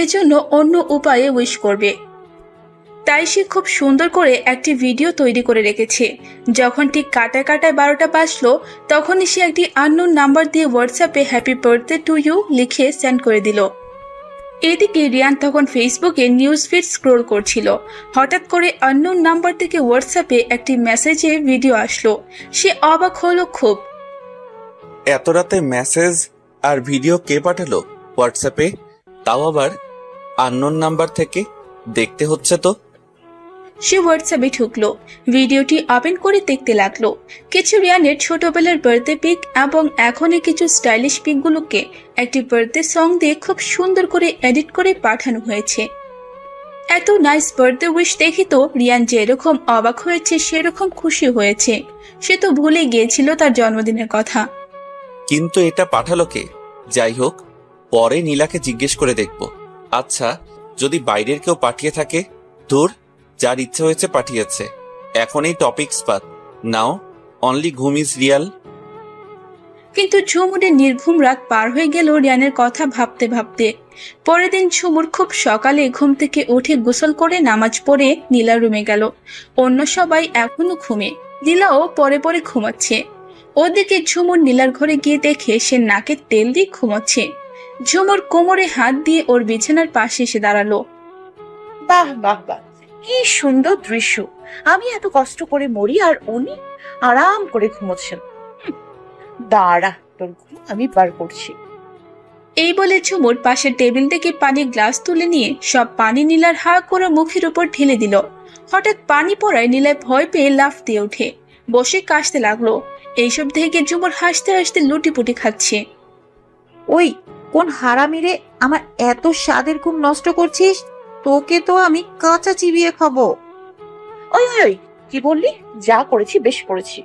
এজন্য অন্য উপায়ে উইশ করবে। তাই সে খুব সুন্দর করে একটি ভিডিও তৈরি করে রেখেছে। যখন ঠিক কাটায় 12টা বাজলো, তখনই সে একটি আননোন নাম্বার দিয়ে হোয়াটসঅ্যাপে হ্যাপি বার্থডে টু ইউ লিখে সেন্ড করে দিল। এদিকে রিয়ান তখন ফেসবুকে নিউজ ফিড স্ক্রোল করছিল। হঠাৎ করে আননোন নাম্বার থেকে হোয়াটসঅ্যাপে একটি মেসেজে ভিডিও আসলো। সে অবাক হলো খুব। এত রাতে মেসেজ আর ভিডিও কে পাঠালো হোয়াটসঅ্যাপে, তাও আবার আননোন নাম্বার থেকে? দেখতে হচ্ছে তো। সে হোয়াটসঅ্যাপে ঢুকলো, ভিডিওটি ওপেন করে দেখতে লাগলো। কিছু রিয়ানের ছোটবেলার বার্থডে পিক এবং এখনের কিছু স্টাইলিশ পিকগুলোকে একটি বার্থডে সং দিয়ে খুব সুন্দর করে এডিট করে পাঠানো হয়েছে। এত নাইস বার্থডে উইশ দেখি তো রিয়ান যেরকম অবাক হয়েছে সেরকম খুশি হয়েছে। সে তো ভুলে গিয়েছিল তার জন্মদিনের কথা। কিন্তু এটা পাঠালো কে? যাই হোক, পরে নীলাকে জিজ্ঞেস করে দেখব। আচ্ছা, যদি বাইরের কেউ পাঠিয়ে থাকে? দূর, যার ইচ্ছে হয়েছে পাঠিয়েছে। এখন এই টপিকস বাদ, নাও অনলি ঘুম ইজ রিয়াল। কিন্তু ঝুমুরের নির্ঘুম রাত পার হয়ে গেল রিয়ানের কথা ভাবতে ভাবতে। পরের দিন ঝুমুর খুব সকালে ঘুম থেকে উঠে গোসল করে নামাজ পড়ে নীলার রুমে গেল। অন্য সবাই এখনো ঘুমে, নীলাও পরে পরে ঘুমাচ্ছে। ওদিকে ঝুমুর নীলার ঘরে গিয়ে দেখে সে নাকে তেল দিয়ে ঘুমাচ্ছে। ঝুমুর কোমরে হাত দিয়ে ওর বিছানার পাশে এসে দাঁড়ালো। বাহ বাহ বাহ, কি সুন্দর দৃশ্য। আমি এত কষ্ট করে মরি আর উনি আরাম করে ঘুমোচ্ছেন। দাঁড়া, তোর ঘুম আমি বার করছি। এই বলে ঝুমুর পাশের টেবিল থেকে পানির গ্লাস তুলে নিয়ে সব পানি নীলার হা করে মুখের উপর ঢেলে দিল। হঠাৎ পানি পড়ায় নীলায় ভয় পেয়ে লাফ দিয়ে ওঠে, বসে কাশতে লাগলো। এইসব দেখে ঝুমুর হাসতে হাসতে লুটিপুটি খাচ্ছে। ওই কোন হারামিরে আমার এত স্বাদের ঘুম নষ্ট করছিস? তোকে তো আমি কাঁচা চিবিয়ে খাবো। ওই ওই ওই, কি বললি? যা করেছি বেশ করেছি।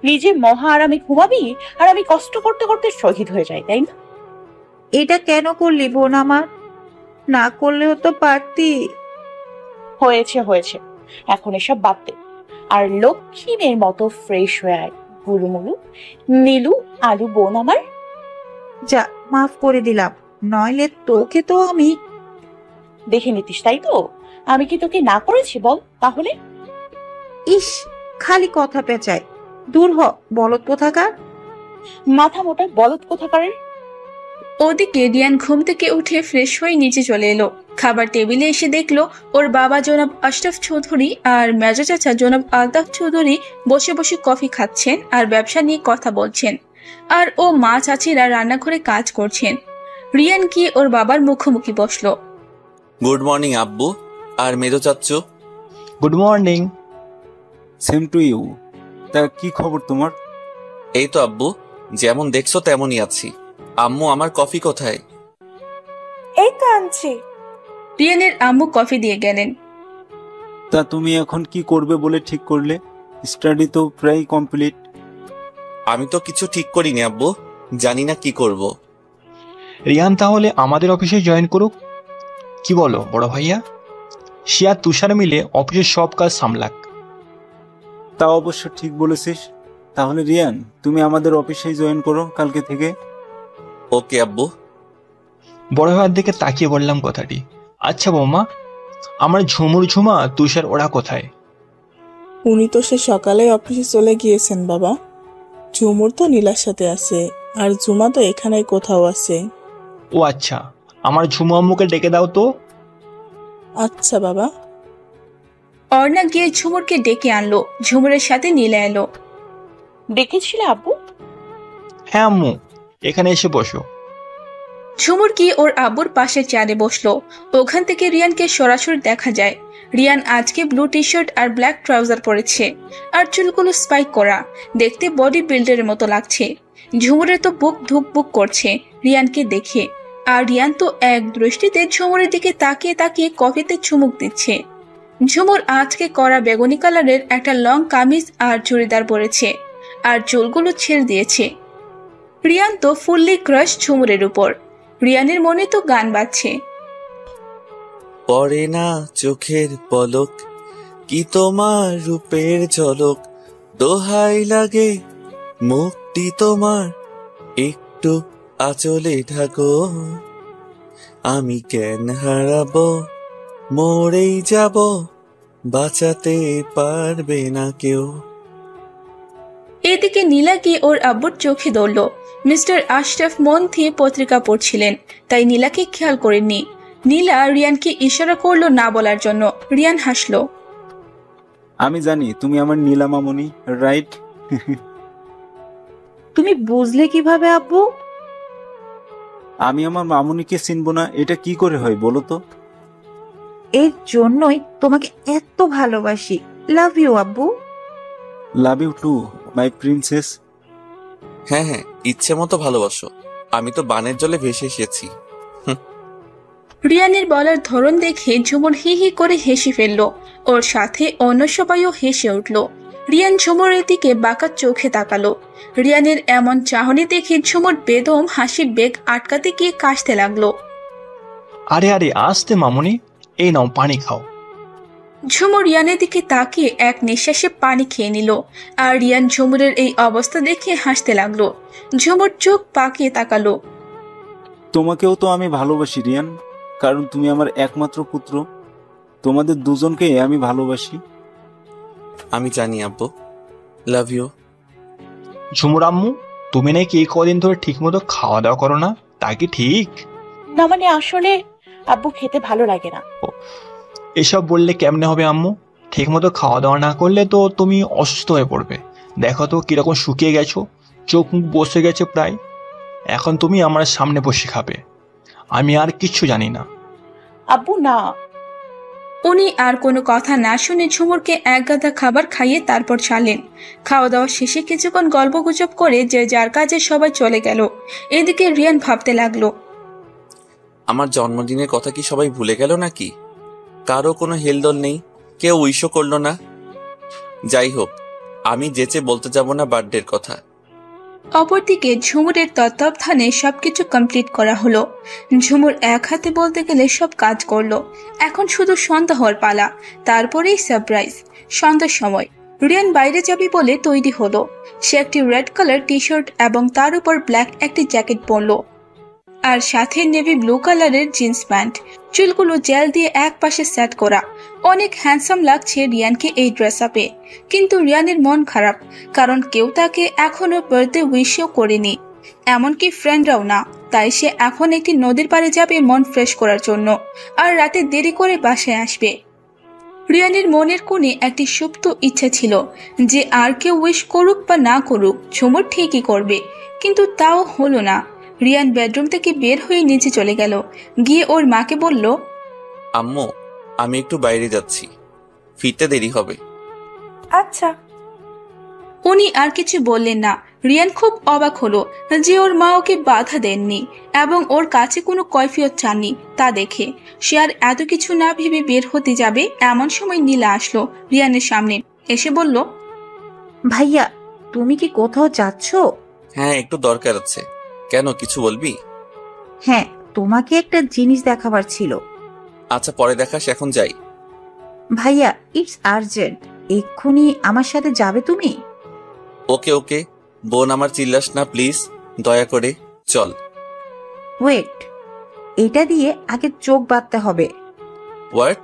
নিজে মহা আরামে ঘুমাবি আর আমি কষ্ট করতে করতে শহীদ হয়ে যাই, তাই না? এটা কেন করলি বোন আমার? না করলেও তো পারতি। হয়েছে হয়েছে, এখন এসব বাদ দে, আর লক্ষ্মী মেয়ের মতো ফ্রেশ হয়ে আয়। গুলুমুলু, নীলু, আলু বোন আমার। যা, মাফ করে দিলাম, নইলে তোকে তো আমি। দেখে নিতিস তাই তো? আমি কি তোকে না করেছি বল তাহলে? ইস, খালি কথা পেঁচায়। দূর হ বলদ কোথাকার। মাথা মোটা বলদ কোথাকারের। ওদিকে রিয়ান ঘুম থেকে উঠে ফ্রেশ হয়ে নিচে চলে এলো। খাবার টেবিলে এসে দেখলো ওর বাবা জনাব আশরাফ চৌধুরী আর মেজো চাচা জনাব আলতাফ চৌধুরী বসে বসে কফি খাচ্ছেন আর ব্যবসা নিয়ে কথা বলছেন, আর ও মা চাচিরা রান্নাঘরে কাজ করছেন। রিয়ান গিয়ে ওর বাবার মুখোমুখি বসলো। গুড মর্নিং আব্বু আর মেজো চাচ্চু। Good morning. Same to you. তা কি খবর তোমার? এই তো আব্বু, যেমন দেখছো তেমনই আছি। আম্মু, আমার কফি কোথায়? এই তো আনছি। রিয়ানের আম্মু কফি দিয়ে গেলেন। তা তুমি এখন কি করবে বলে ঠিক করলে? স্টাডি তো প্রায় কমপ্লিট। আমি তো কিছু ঠিক করিনি আব্বু, জানি না কি করব। রিয়ান তাহলে আমাদের অফিসে জয়েন করুক, কি বলো বড় ভাইয়া? সে আর তুষার মিলে অফিসের সব কাজ সামলাক। তা অবশ্য ঠিক বলেছিস। তাহলে রিয়ান, তুমি আমাদের অফিসে জয়েন করো কালকে থেকে। ওকে আব্বু। বড় ভাইয়ের দিকে তাকিয়ে বললাম কথাটি। আচ্ছা বৌমা, আমার ঝুমুর ঝুমা তুষার ওরা কোথায়? উনি তো সে সকালে অফিসে চলে গিয়েছেন বাবা। ঝুমুর তো নীলার সাথে আছে, আর ঝুমা তো এখানেই কোথাও আছে। ও আচ্ছা, আমার ঝুমু আম্মুকে ডেকে দাও তো। আচ্ছা বাবা। অর্ণা গিয়ে ঝুমুরকে ডেকে আনলো। ঝুমুরের সাথে নীলা এলো। ডেকেছিলে আব্বু? হ্যাঁ আম্মু, এখানে এসে বসো। ঝুমুর গিয়ে ওর আব্বুর পাশের চেয়ারে বসলো। ওখান থেকে রিয়ানকে সরাসরি দেখা যায়। রিয়ান আজকে ব্লু টি শার্ট আর ব্ল্যাক ট্রাউজার পরেছে, আর চুলগুলো স্পাইক করা, দেখতে বডি বিল্ডারের মতো লাগছে। ঝুমুরের তো বুক ধুক বুক করছে রিয়ানকে দেখে, আর রিয়ান তো এক দৃষ্টিতে ঝুমুরের দিকে তাকিয়ে তাকিয়ে কফিতে চুমুক দিচ্ছে। ঝুমুর আজকে কড়া বেগুনি কালারের একটা লং কামিজ আর চুড়িদার পরেছে, আর চুলগুলো ছেড়ে দিয়েছে। রিয়ান তো ফুললি ক্রাশ ঝুমুরের উপর। রিয়ানের মনে তো গান বাজছে। পড়ে না চোখের পলক, কি তোমার রূপের ঝলক, দোহাই লাগে মুখটি তোমার, একটু আঁচলে ঢাকো, আমি কেন হারাবো, মরেই যাব, বাঁচাতে পারবে না কেউ। এদিকে নীলা গিয়ে ওর আব্বুর চোখে ধরল। মিস্টার আশরাফ মন দিয়ে পত্রিকা পড়ছিলেন, তাই নীলাকে খেয়াল করেননি। নীলা রিয়ানকে ইশারা করলো না বলার জন্য। রিয়ান হাসলো। আমি জানি তুমি আমার নীলা মামনি, রাইট? তুমি বুঝলে কিভাবে আব্বু? আমি আমার মামুনিকে চিনবো না, এটা কি করে হয় বলো তো? এর জন্যই তোমাকে এত ভালোবাসি। লাভ ইউ আব্বু। Love you too my princess. হ্যাঁ হ্যাঁ, ইচ্ছে মতো ভালোবাসো, আমি তো বানের জলে ভেসে এসেছি। রিয়ানের বলার ধরন দেখে ঝুমুর হি হি করে হেসে ফেললো। ওর সাথে অন্য সবাইও হেসে উঠল। রিয়ান ঝুমুরের দিকে বাঁকা চোখে তাকালো। রিয়ানের এমন চাহনি দেখে ঝুমুর বেদম হাসির বেগ আটকাতে গিয়ে কাশতে লাগলো। আরে আরে আসতে মামুনি, এই নাও পানি খাও। ঝুমুর রিয়ানের দিকে তাকিয়ে এক নিঃশ্বাসে পানি খেয়ে নিল। আর রিয়ান ঝুমুরের এই অবস্থা দেখে হাসতে লাগলো। ঝুমুর চোখ পাকিয়ে তাকালো। তোমাকেও তো আমি ভালোবাসি রিয়ান, কারণ তুমি আমার একমাত্র পুত্র। তোমাদের দুজনকে আমি ভালোবাসি। আমি জানি আব্বু, লাভ ইউ। ঝুমুর আম্মু, তুমি নাকি এই কদিন ধরে ঠিক মতো খাওয়া দাওয়া করো না, তা কি ঠিক? না মানে আসলে আব্বু খেতে ভালো লাগে না। এসব বললে কেমনে হবে আম্মু? ঠিক মতো খাওয়া দাওয়া না করলে তো তুমি অসুস্থ হয়ে পড়বে। দেখো তো কিরকম শুকিয়ে গেছো, চোখ মুখ বসে গেছে প্রায়। এখন তুমি আমার সামনে বসে খাবে, আমি আর কিচ্ছু জানি না। আব্বু না। উনি আর কোনো কথা না শুনে ঝুমুরকে এক গাদা খাবার খাইয়ে তারপর ছাড়লেন। খাওয়া দাওয়া শেষে কিছুক্ষণ গল্পগুজব করে যে যার কাজে সবাই চলে গেল। এদিকে রিয়ান ভাবতে লাগলো, আমার জন্মদিনের কথা কি সবাই ভুলে গেল নাকি? কারো কোনো হেলদোল নেই, কেউ উইশও করলো না। যাই হোক, আমি যেচে বলতে যাব না বার্থডের কথা। অপরদিকে ঝুমুরের তত্ত্বাবধানে সবকিছু কমপ্লিট করা হলো। ঝুমুর এক হাতে বলতে গেলে সব কাজ করলো। এখন শুধু সন্ধ্যা হওয়ার পালা, তারপরেই সারপ্রাইজ। সন্ধ্যার সময় রিয়ান বাইরে যাবে বলে তৈরি হলো। সে একটি রেড কালার টি শার্ট এবং তার উপর ব্ল্যাক একটি জ্যাকেট পরলো, আর সাথে নেভি ব্লু কালারের জিন্স প্যান্ট। চুলগুলো জেল দিয়ে এক পাশে সেট করা। অনেক হ্যান্ডসাম লাগছে রিয়ানকে এই ড্রেস আপে। কিন্তু রিয়ানের মন খারাপ, কারণ কেউ তাকে এখনো বার্থডে উইশও করেনি, এমনকি ফ্রেন্ডরাও না। তাই সে এখন একটি নদীর পাড়ে যাবে মন ফ্রেশ করার জন্য, আর রাতে দেরি করে বাসায় আসবে। রিয়ানের মনের কোণে একটি সুপ্ত ইচ্ছা ছিল যে আর কেউ উইশ করুক বা না করুক, ঝুমুর ঠিকই করবে, কিন্তু তাও হলো না। রিয়ান বেডরুম থেকে বের হয়ে নিচে চলে গেল। গিয়ে ওর মাকে বলল, আম্মু, আমি একটু বাইরে যাচ্ছি, ফিরতে দেরি হবে। আচ্ছা। উনি আর কিছু বললেন না। রিয়ান খুব অবাক হলো যে ওর মা ওকে বাধা দেননি এবং ওর কাছে কোনো কৈফিয়ত চাননি। তা দেখে সে আর এত কিছু না ভেবে বের হতে যাবে, এমন সময় নীলা আসলো রিয়ানের সামনে। এসে বলল, ভাইয়া, তুমি কি কোথাও যাচ্ছ? হ্যাঁ, একটু দরকার আছে। কেন, কিছু বলবি? হ্যাঁ, তোমাকে একটা জিনিস দেখাবার ছিল। আচ্ছা, পরে দেখাস, এখন যাই। ভাইয়া, ইটস আর্জেন্ট। এক্ষুনি আমার সাথে যাবে তুমি? ওকে ওকে, বোন আমার চিল্লাস না প্লিজ, দয়া করে চল। ওয়েট, এটা দিয়ে আগে চোখ বাঁধতে হবে। হোয়াট?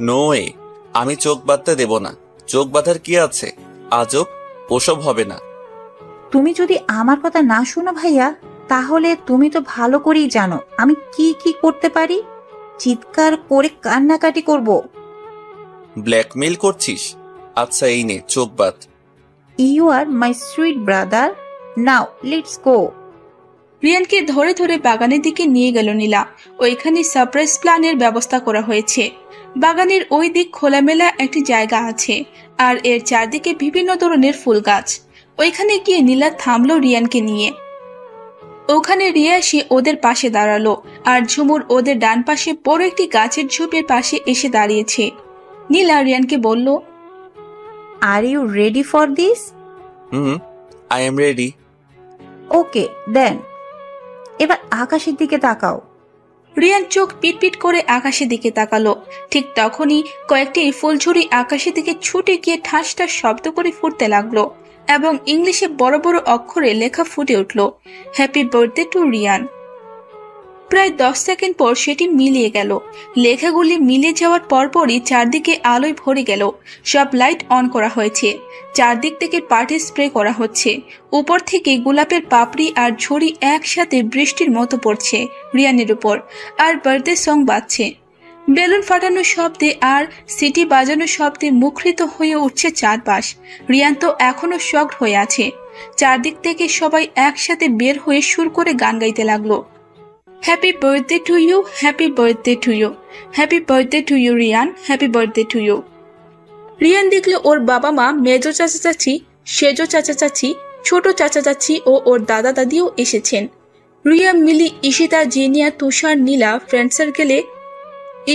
নো ওয়ে, আমি চোখ বাঁধতে দেব না। চোখ বাঁধার কি আছে? আজব, ওসব হবে না। তুমি যদি আমার কথা না শোনো ভাইয়া, তাহলে তুমি তো ভালো করেই জানো আমি কি কি করতে পারি। চিৎকার করে কান্নাকাটি করব। ব্ল্যাকমেইল করছিস? আচ্ছা এই নে চোখ বাঁধ। You are my sweet brother, now let's go. রিয়ানকে ধরে ধরে বাগানের দিকে নিয়ে গেল নীলা। ওইখানে সারপ্রাইজ প্ল্যানের ব্যবস্থা করা হয়েছে। বাগানের ওই দিক খোলামেলা একটি জায়গা আছে, আর এর চারদিকে বিভিন্ন ধরনের ফুল গাছ। ওইখানে গিয়ে নীলা থামলো রিয়ানকে নিয়ে। ওখানে রিয়া এসে ওদের পাশে দাঁড়ালো, আর ঝুমুর ওদের ডান পাশে বড় একটি গাছের ঝোপের পাশে এসে দাঁড়িয়েছে। নীলা রিয়ানকে বলল, are you ready for this? I am ready. Okay then, এবার আকাশের দিকে তাকাও। রিয়ান চোখ পিটপিট করে আকাশের দিকে তাকালো। ঠিক তখনই কয়েকটি ফুলঝুরি আকাশের দিকে ছুটে গিয়ে ঠাস ঠাস শব্দ করে ফুটতে লাগলো, এবং ইংলিশে বড় বড় অক্ষরে লেখা ফুটে উঠল, হ্যাপি বার্থডে টু রিয়ান। প্রায় 10 সেকেন্ড পর সেটি মিলিয়ে গেল। লেখাগুলি মিলে যাওয়ার পরপরই চারদিকে আলোয় ভরে গেল। সব লাইট অন করা হয়েছে। চারদিক থেকে পার্টি স্প্রে করা হচ্ছে। উপর থেকে গোলাপের পাপড়ি আর ঝুড়ি একসাথে বৃষ্টির মতো পড়ছে রিয়ানের উপর, আর বার্থডে সং বাজছে। বেলুন ফাটানোর শব্দে আর সিটি বাজানোর শব্দে মুখরিত হয়ে উঠছে চারপাশ। রিয়ান তো এখনো শকড হয়ে আছে। চারদিক থেকে সবাই একসাথে বের হয়ে সুর করে গান গাইতে লাগলো, happy birthday to you, happy birthday to you, happy birthday to you Riyan, happy birthday to you. Riyan দেখলে ওর বাবা মা, মেজো চাচা চাচি, সেজো চাচা চাচি, ছোট চাচা চাচি ও ওর দাদা দাদিও এসেছেন। রিয়া, মিলি, ঈশিতা, জিনিয়া, তুষার, নীলা, ফ্রেন্ড সার্কেলে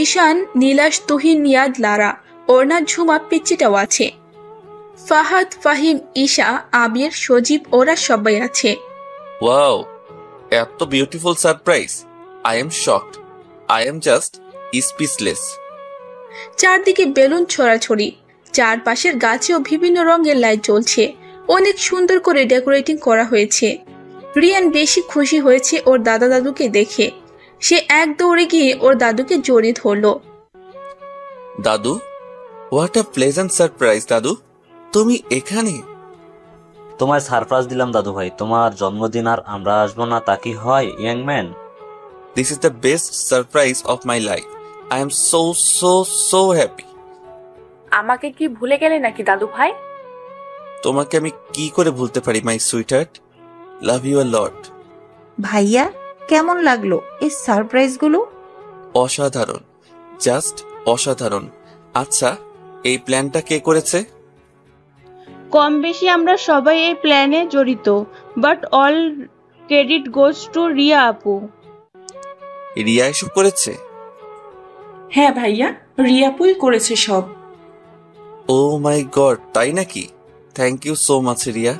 ঈশান, নীলাশ, তুহিন, নিয়াদ, লারা, অর্ণা, ঝুমা, পিচ্চিটাও আছে। ফাহাদ, ফাহিম, ঈশা, আবির, সজীব, ওরা সবাই আছে। ওয়াও, এত beautiful surprise! I am shocked, I am just speechless. চারদিকে বেলুন ছড়াছড়ি, চারপাশের গাছেও বিভিন্ন রঙের লাইট জ্বলছে। অনেক সুন্দর করে ডেকোরেটিং করা হয়েছে। রিয়ান বেশি খুশি হয়েছে ওর দাদা দাদুকে দেখে। সে এক দৌড়ে গিয়ে ওর দাদুকে জড়িয়ে ধরলো। দাদু, হোয়াট আ প্লেজেন্ট সারপ্রাইজ দাদু, তুমি এখানে? তোমায় সারপ্রাইজ দিলাম দাদু ভাই, তোমার জন্মদিন আর আমরা আসবো না তা কি হয় young man? This is the best surprise of my life. I am so so so happy. আমাকে কি ভুলে গেলে নাকি দাদু ভাই? তোমাকে আমি কি করে ভুলতে পারি মাই সুইটহার্ট, লাভ ইউ আ লট। ভাইয়া, কেমন লাগলো এই সারপ্রাইজগুলো? অসাধারণ, জাস্ট অসাধারণ। আচ্ছা, এই প্ল্যানটা কে করেছে? কম বেশি আমরা সবাই এই প্ল্যানে জড়িত, but all credit goes to Riya আপু। রিয়া এসব করেছে? হ্যাঁ ভাইয়া, রিয়াপুই করেছে সব। ও মাই গড, তাই নাকি? Thank you so much Riya.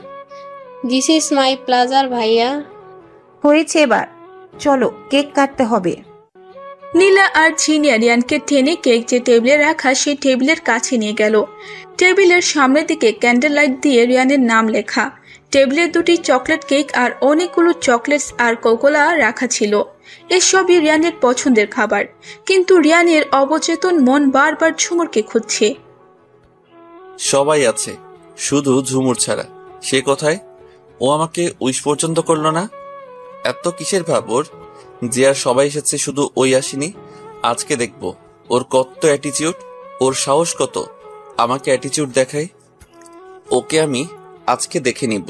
This is my pleasure ভাইয়া। হয়েছে, এবার চলো কেক কাটতে হবে। নীলা আর ঝিনিয়া রিয়ানকে টেনে কেক যে টেবিলে রাখা সেই টেবিলের কাছে নিয়ে গেল। টেবিলের সামনের দিকে ক্যান্ডেল লাইট দিয়ে রিয়ানের নাম লেখা। টেবিলে দুটি চকলেট কেক আর অনেকগুলো চকলেটস আর কোকোলা রাখা ছিল। এসবই রিয়ানের পছন্দের খাবার, কিন্তু রিয়ানের অবচেতন মন বারবার ঝুমুরকে খুঁজছে। সবাই আছে, শুধু ঝুমুর ছাড়া। সে কোথায়? ও আমাকে উইশ পর্যন্ত করলো না। এত কিসের ভাব ওর যে আর সবাই এসেছে, শুধু ওই আসেনি? আজকে দেখব ওর কত অ্যাটিটিউড, ওর সাহস কত আমাকে অ্যাটিটিউড দেখায়। ওকে আমি আজকে দেখে নিব।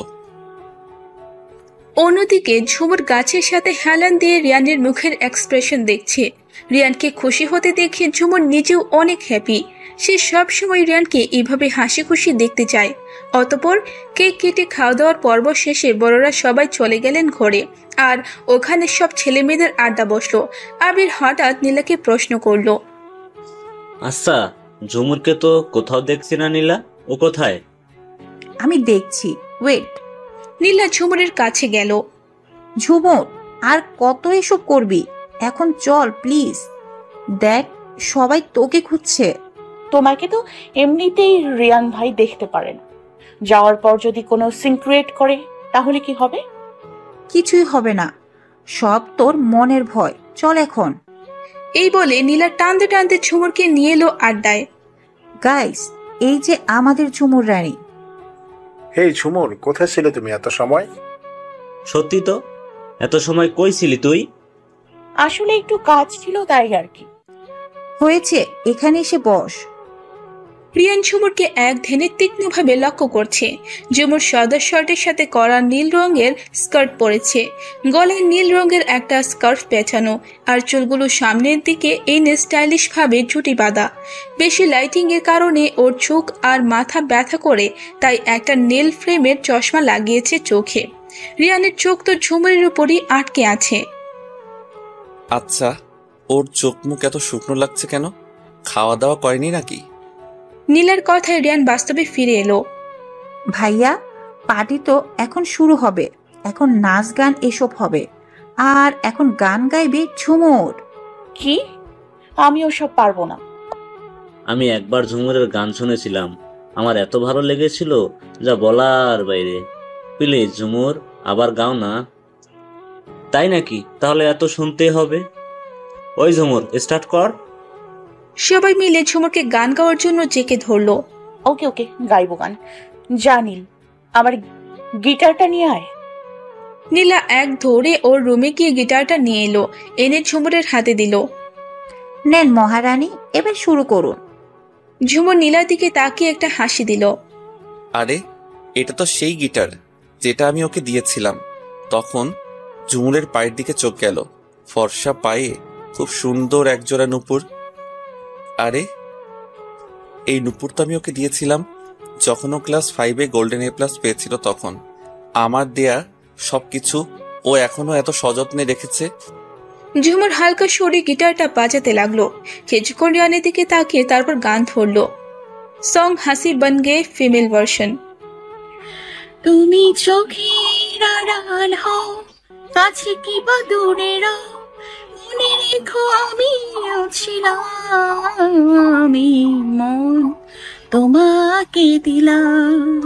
অন্যদিকে ঝুমুর গাছের সাথে হেলান দিয়ে রিয়ানের মুখের এক্সপ্রেশন দেখছে। রিয়ানকে খুশি হতে দেখে ঝুমুর নিজেও অনেক হ্যাপি। সে সবসময় রিয়ানকে এভাবে হাসি খুশি দেখতে চায়। অতঃপর কেক কেটে খাওয়া দাওয়ার পর্ব শেষে বড়রা সবাই চলে গেলেন ঘরে, আর ওখানে সব ছেলে মেয়েদের আড্ডা বসলো। আবির হঠাৎ নীলাকে প্রশ্ন করলো, আচ্ছা, ঝুমুরকে তো কোথাও দেখছি না নীলা, ও কোথায়? আমি দেখছি, ওয়েট। নীলা ঝুমুরের কাছে গেল। ঝুমুর, আর কত এসব করবি? এখন চল প্লিজ। দেখ, সবাই তোকে খুঁজছে। তোমাকে তো এমনিতেই রিয়ান ভাই দেখতে পারেন, যাওয়ার পর যদি কোনো সিন ক্রিয়েট করে তাহলে কি হবে? কিছুই হবে না, সব তোর মনের ভয়। চল এখন। এই বলে নীলা টানতে টানতে ঝুমুরকে নিয়ে এলো আড্ডায়। গাইস, এই যে আমাদের ঝুমুর রানী। হেই ঝুমুর, কোথায় ছিলে তুমি এত সময়? সত্যি তো, এত সময় কই ছিলি তুই? আসলে একটু কাজ ছিল তাই আর কি। হয়েছে, এখানে এসে বস। রিয়ান ঝুমুরকে এক ধ্যানে তীক্ষ্ণভাবে লক্ষ্য করছে। ঝুমুর সাদা শার্টের সাথে কড়া নীল রঙের স্কার্ট পরেছে, গলায় নীল রঙের একটা স্কার্ফ পেঁচানো, আর চুলগুলো সামনের দিকে এনে স্টাইলিশ ভাবে জুটি বাঁধা। বেশি লাইটিং এর কারণে ওর চোখ আর মাথা ব্যথা করে, তাই একটা নীল ফ্রেমের চশমা লাগিয়েছে চোখে। রিয়ানের চোখ তো ঝুমুরের উপরই আটকে আছে। আচ্ছা, ওর চোখ মুখ এত শুকনো লাগছে কেন? খাওয়া দাওয়া করেনি নাকি? নীলার কথায় রিয়ান বাস্তবে ফিরে এলো। ভাইয়া, পার্টি তো এখন শুরু হবে, এখন নাচ গান এসব হবে, আর এখন গান গাইবে ঝুমুর। কি? আমি ওসব পারবো না। আমি একবার ঝুমুরের গান শুনেছিলাম, আমার এত ভালো লেগেছিল যা বলার বাইরে। প্লিজ ঝুমুর, আবার গাও না। তাই নাকি? তাহলে এত শুনতে হবে। ওই ঝুমুর, স্টার্ট কর। সবাই মিলে ঝুমুরকে গান গাওয়ার জন্য জেকে ধরলো। ওকে ওকে, গাইবো গান। জানিল, আমার গিটারটা নিয়ে আয়। নীলা এক ধরে ওর রুমে গিয়ে গিটারটা নিয়ে এলো, এনে ঝুমুরের হাতে দিল। নেন মহারানী, এবার শুরু করুন। ঝুমুর নীলার দিকে তাকিয়ে একটা হাসি দিল। আরে, এটা তো সেই গিটার যেটা আমি ওকে দিয়েছিলাম। তখন ঝুমুরের পায়ের দিকে চোখ গেল, ফর্সা পায়ে খুব সুন্দর একজোড়া নুপুর। আরে, এই নুপুর তো আমি ওকে দিয়েছিলাম যখন ও ক্লাস 5-এ গোল্ডেন A+ পেয়েছিল। তখন আমার দেয়া সবকিছু ও এখনো এত সযত্নে রেখেছে। ঝুমুর হালকা সরে গিটারটা বাজাতে লাগলো। কিছুক্ষণ রিয়ানের দিকে তাকিয়ে তারপর গান ধরলো। সং হাসি বন গে ফিমেল ভার্সন। তুমি চোখের আড়াল হও, কাছে কি বা দূরে রও, মনে রেখো আমি ছিলাম, আমি মন তোমাকে দিলাম,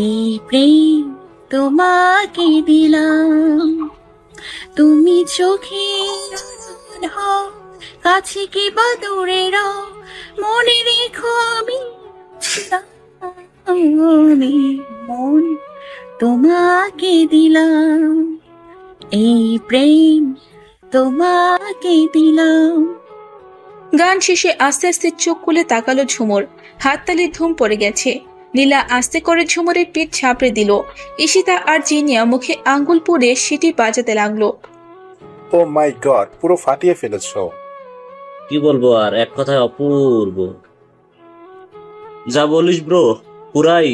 এই প্রেম তোমাকে দিলাম। তুমি চোখের আড়াল হও, কাছে কি বা দূরে রও, মনে রেখো আমি ছিলাম, আমি মন তোমাকে দিলাম, এই প্রেম তোমাকে দিলাম। গান শেষে আস্তে আস্তে চোখ খুলে তাকালো ঝুমুর। হাততালির ধুম পড়ে গেছে। নীলা আস্তে করে ঝুমুরের পিঠ ছাপড়ে দিল। ঈশিতা আর জিনিয়া মুখে আঙ্গুল পুড়ে সিটি বাজাতে লাগলো। ও মাই গড, পুরো ফাটিয়ে ফেলেছো। কি বলবো আর, এক কথায় অপূর্ব। যা বলিস ব্রো, পুরাই।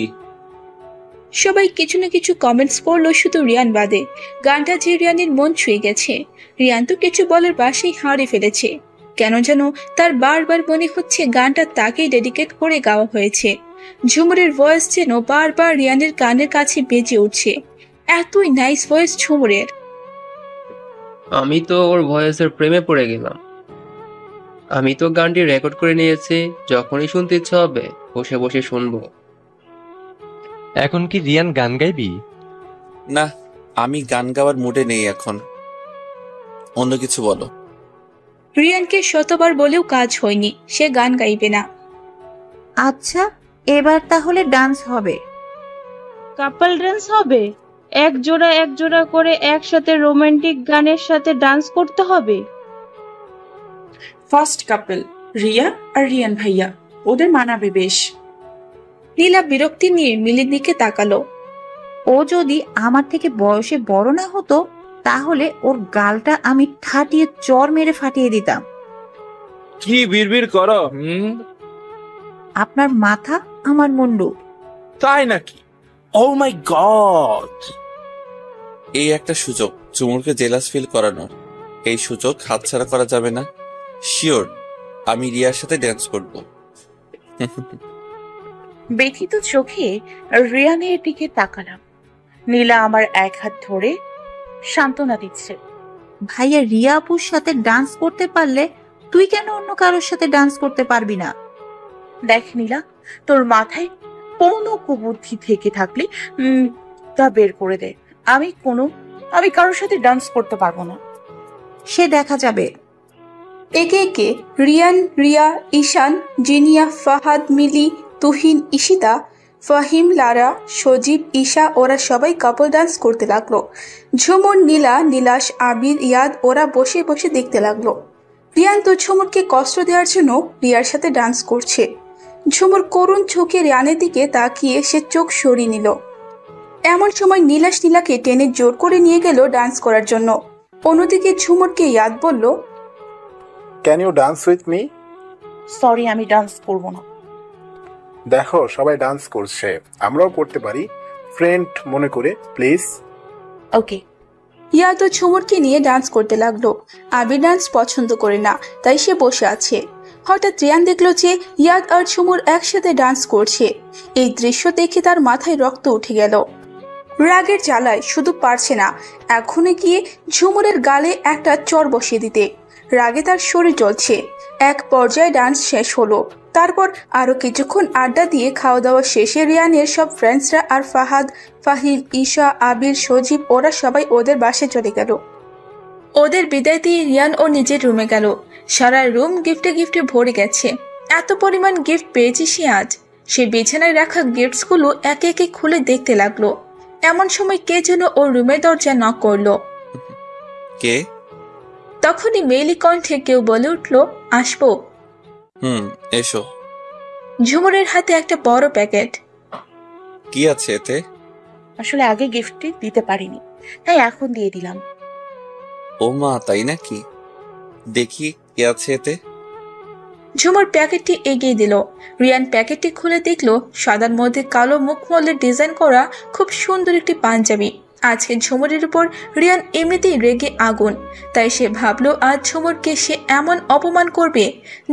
সবাই কিছু না কিছু কমেন্টস করলো, শুধু রিয়ান বাদে। গানটা যে রিয়ানের মন ছুঁয়ে গেছে। রিয়ান তো কিছু বলার বাসেই হারিয়ে ফেলেছে। কেন যেন তার বারবার মনে হচ্ছে গানটা তাকেই ডেডিকেট করে গাওয়া হয়েছে। ঝুমুরের ভয়েস যেন বারবার রিয়ানের কানের কাছে বেজে উঠছে। এতই নাইস ভয়েস ঝুমুরের। আমি তো ওর ভয়েসের প্রেমে পড়ে গেলাম। আমি তো গানটি রেকর্ড করে নিয়েছি, যখনই শুনতে ইচ্ছা হবে বসে বসে শুনবো। এখন কি রিয়ান গান গাইবি? না, আমি গান গাওয়ার মুডে নেই এখন। অন্য কিছু বলো। রিয়ানকে শতবার বলেও কাজ হয়নি, সে গান গাইবে না। আচ্ছা, এবার তাহলে ডান্স হবে। কাপল ডান্স হবে? এক জোড়া করে একসাথে রোমান্টিক গানের সাথে ডান্স করতে হবে। ফার্স্ট কাপল রিয়া আর রিয়ান ভাইয়া, ওদের মানাবে বেশ। নীলা বিরক্তি নিয়ে মিলির দিকে তাকালো। ও যদি আমার থেকে বয়সে বড় না হতো তাহলে ওর গালটা আমি ঠাটিয়ে চর মেরে ফাটিয়ে দিতাম। কি বিড়বিড় করো? আপনার মাথা আমার মুন্ডু। তাই নাকি? ও মাই গড! এই একটা সুযোগ ঝুমুরকে জেলাস ফিল করানোর। এই সুযোগ হাতছাড়া করা যাবে না। শিওর, আমি রিয়ার সাথে ড্যান্স করব। ব্যথিত চোখে রিয়ানের দিকে তাকালাম। নীলা আমার এক হাত ধরে সান্ত্বনা দিচ্ছে। ভাইয়া, রিয়া আপুর সাথে ডান্স করতে পারলে তুই কেন অন্য কারোর সাথে ডান্স করতে পারবি না? দেখ নীলা, তোর মাথায় কোনো কুবুদ্ধি থেকে থাকলে তা বের করে দে। আমি কারোর সাথে ডান্স করতে পারবো না। সে দেখা যাবে। একে একে রিয়ান, রিয়া, ঈশান, জিনিয়া, ফাহাদ, মিলি, তুহিন, ঈশিতা, ফাহিম, লারা, সজীব, ঈশা ওরা সবাই কাপল ডান্স করতে লাগলো। ঝুমুর, নীলা, নীলাশ, আবির, ইয়াদ ওরা বসে বসে দেখতে লাগলো। রিয়ান তো ঝুমুরকে কষ্ট দেওয়ার জন্য রিয়ার সাথে ডান্স করছে। ঝুমুর করুণ চোখে রিয়ানের দিকে তাকিয়ে সে চোখ সরিয়ে নিল। এমন সময় নীলাশ নীলাকে টেনে জোর করে নিয়ে গেল ডান্স করার জন্য। অন্যদিকে ঝুমুরকে ইয়াদ বলল, can you dance with me? Sorry, আমি ডান্স করবো না। দেখো সবাই ডান্স করছে, আমরাও করতে পারি, ফ্রেন্ড মনে করে, প্লিজ। ওকে। ইয়াদ ও ঝুমুরকে নিয়ে ডান্স করতে লাগলো। আবির ডান্স পছন্দ করে না, তাই সে বসে আছে। হঠাৎ রিয়ান দেখলো যে ইয়াদ আর ঝুমুর একসাথে ডান্স করছে। এই দৃশ্য দেখে তার মাথায় রক্ত উঠে গেল। রাগের জ্বালায় শুধু পারছে না, এখনই গিয়ে ঝুমুরের গালে একটা চর বসিয়ে দিতে। রাগে তার শরীর জ্বলছে। এক পর্যায়ে ডান্স শেষ হলো। তারপর আরো কিছুক্ষণ আড্ডা দিয়ে খাওয়া দাওয়া শেষে রিয়ানের সব ফ্রেন্ডসরা আর ফাহাদ, ফাহিম, ঈশা, আবির, সজীব ওরা সবাই ওদের বাসায় চলে গেল। ওদের বিদায় দিয়ে রিয়ান ও নিজের রুমে গেল। সারা রুম গিফটে ভরে গেছে। এত পরিমাণ গিফট পেয়েছে সে আজ। সে বিছানায় রাখা গিফটসগুলো একে একে খুলে দেখতে লাগলো। এমন সময় কে যেন ওর রুমের দরজা নক করলো। কে? তখনই মেইলি কণ্ঠে কেউ বলে উঠলো, আসবো? এসো। ঝুমুরের হাতে একটা বড় প্যাকেট। কি আছে এতে? আসলে আগে গিফটটি দিতে পারিনি, তাই এখন দিয়ে দিলাম। ও মা, তাই নাকি? দেখি কি আছে এতে। ঝুমুর প্যাকেটটি এগিয়ে দিল। রিয়ান প্যাকেটটি খুলে দেখলো সাদার মধ্যে কালো মুখমলের ডিজাইন করা খুব সুন্দর একটি পাঞ্জাবি। আজকে ঝুমুরের উপর রিয়ান এমনিতেই রেগে আগুন, তাই সে ভাবলো আজ ঝুমুরকে সে এমন অপমান করবে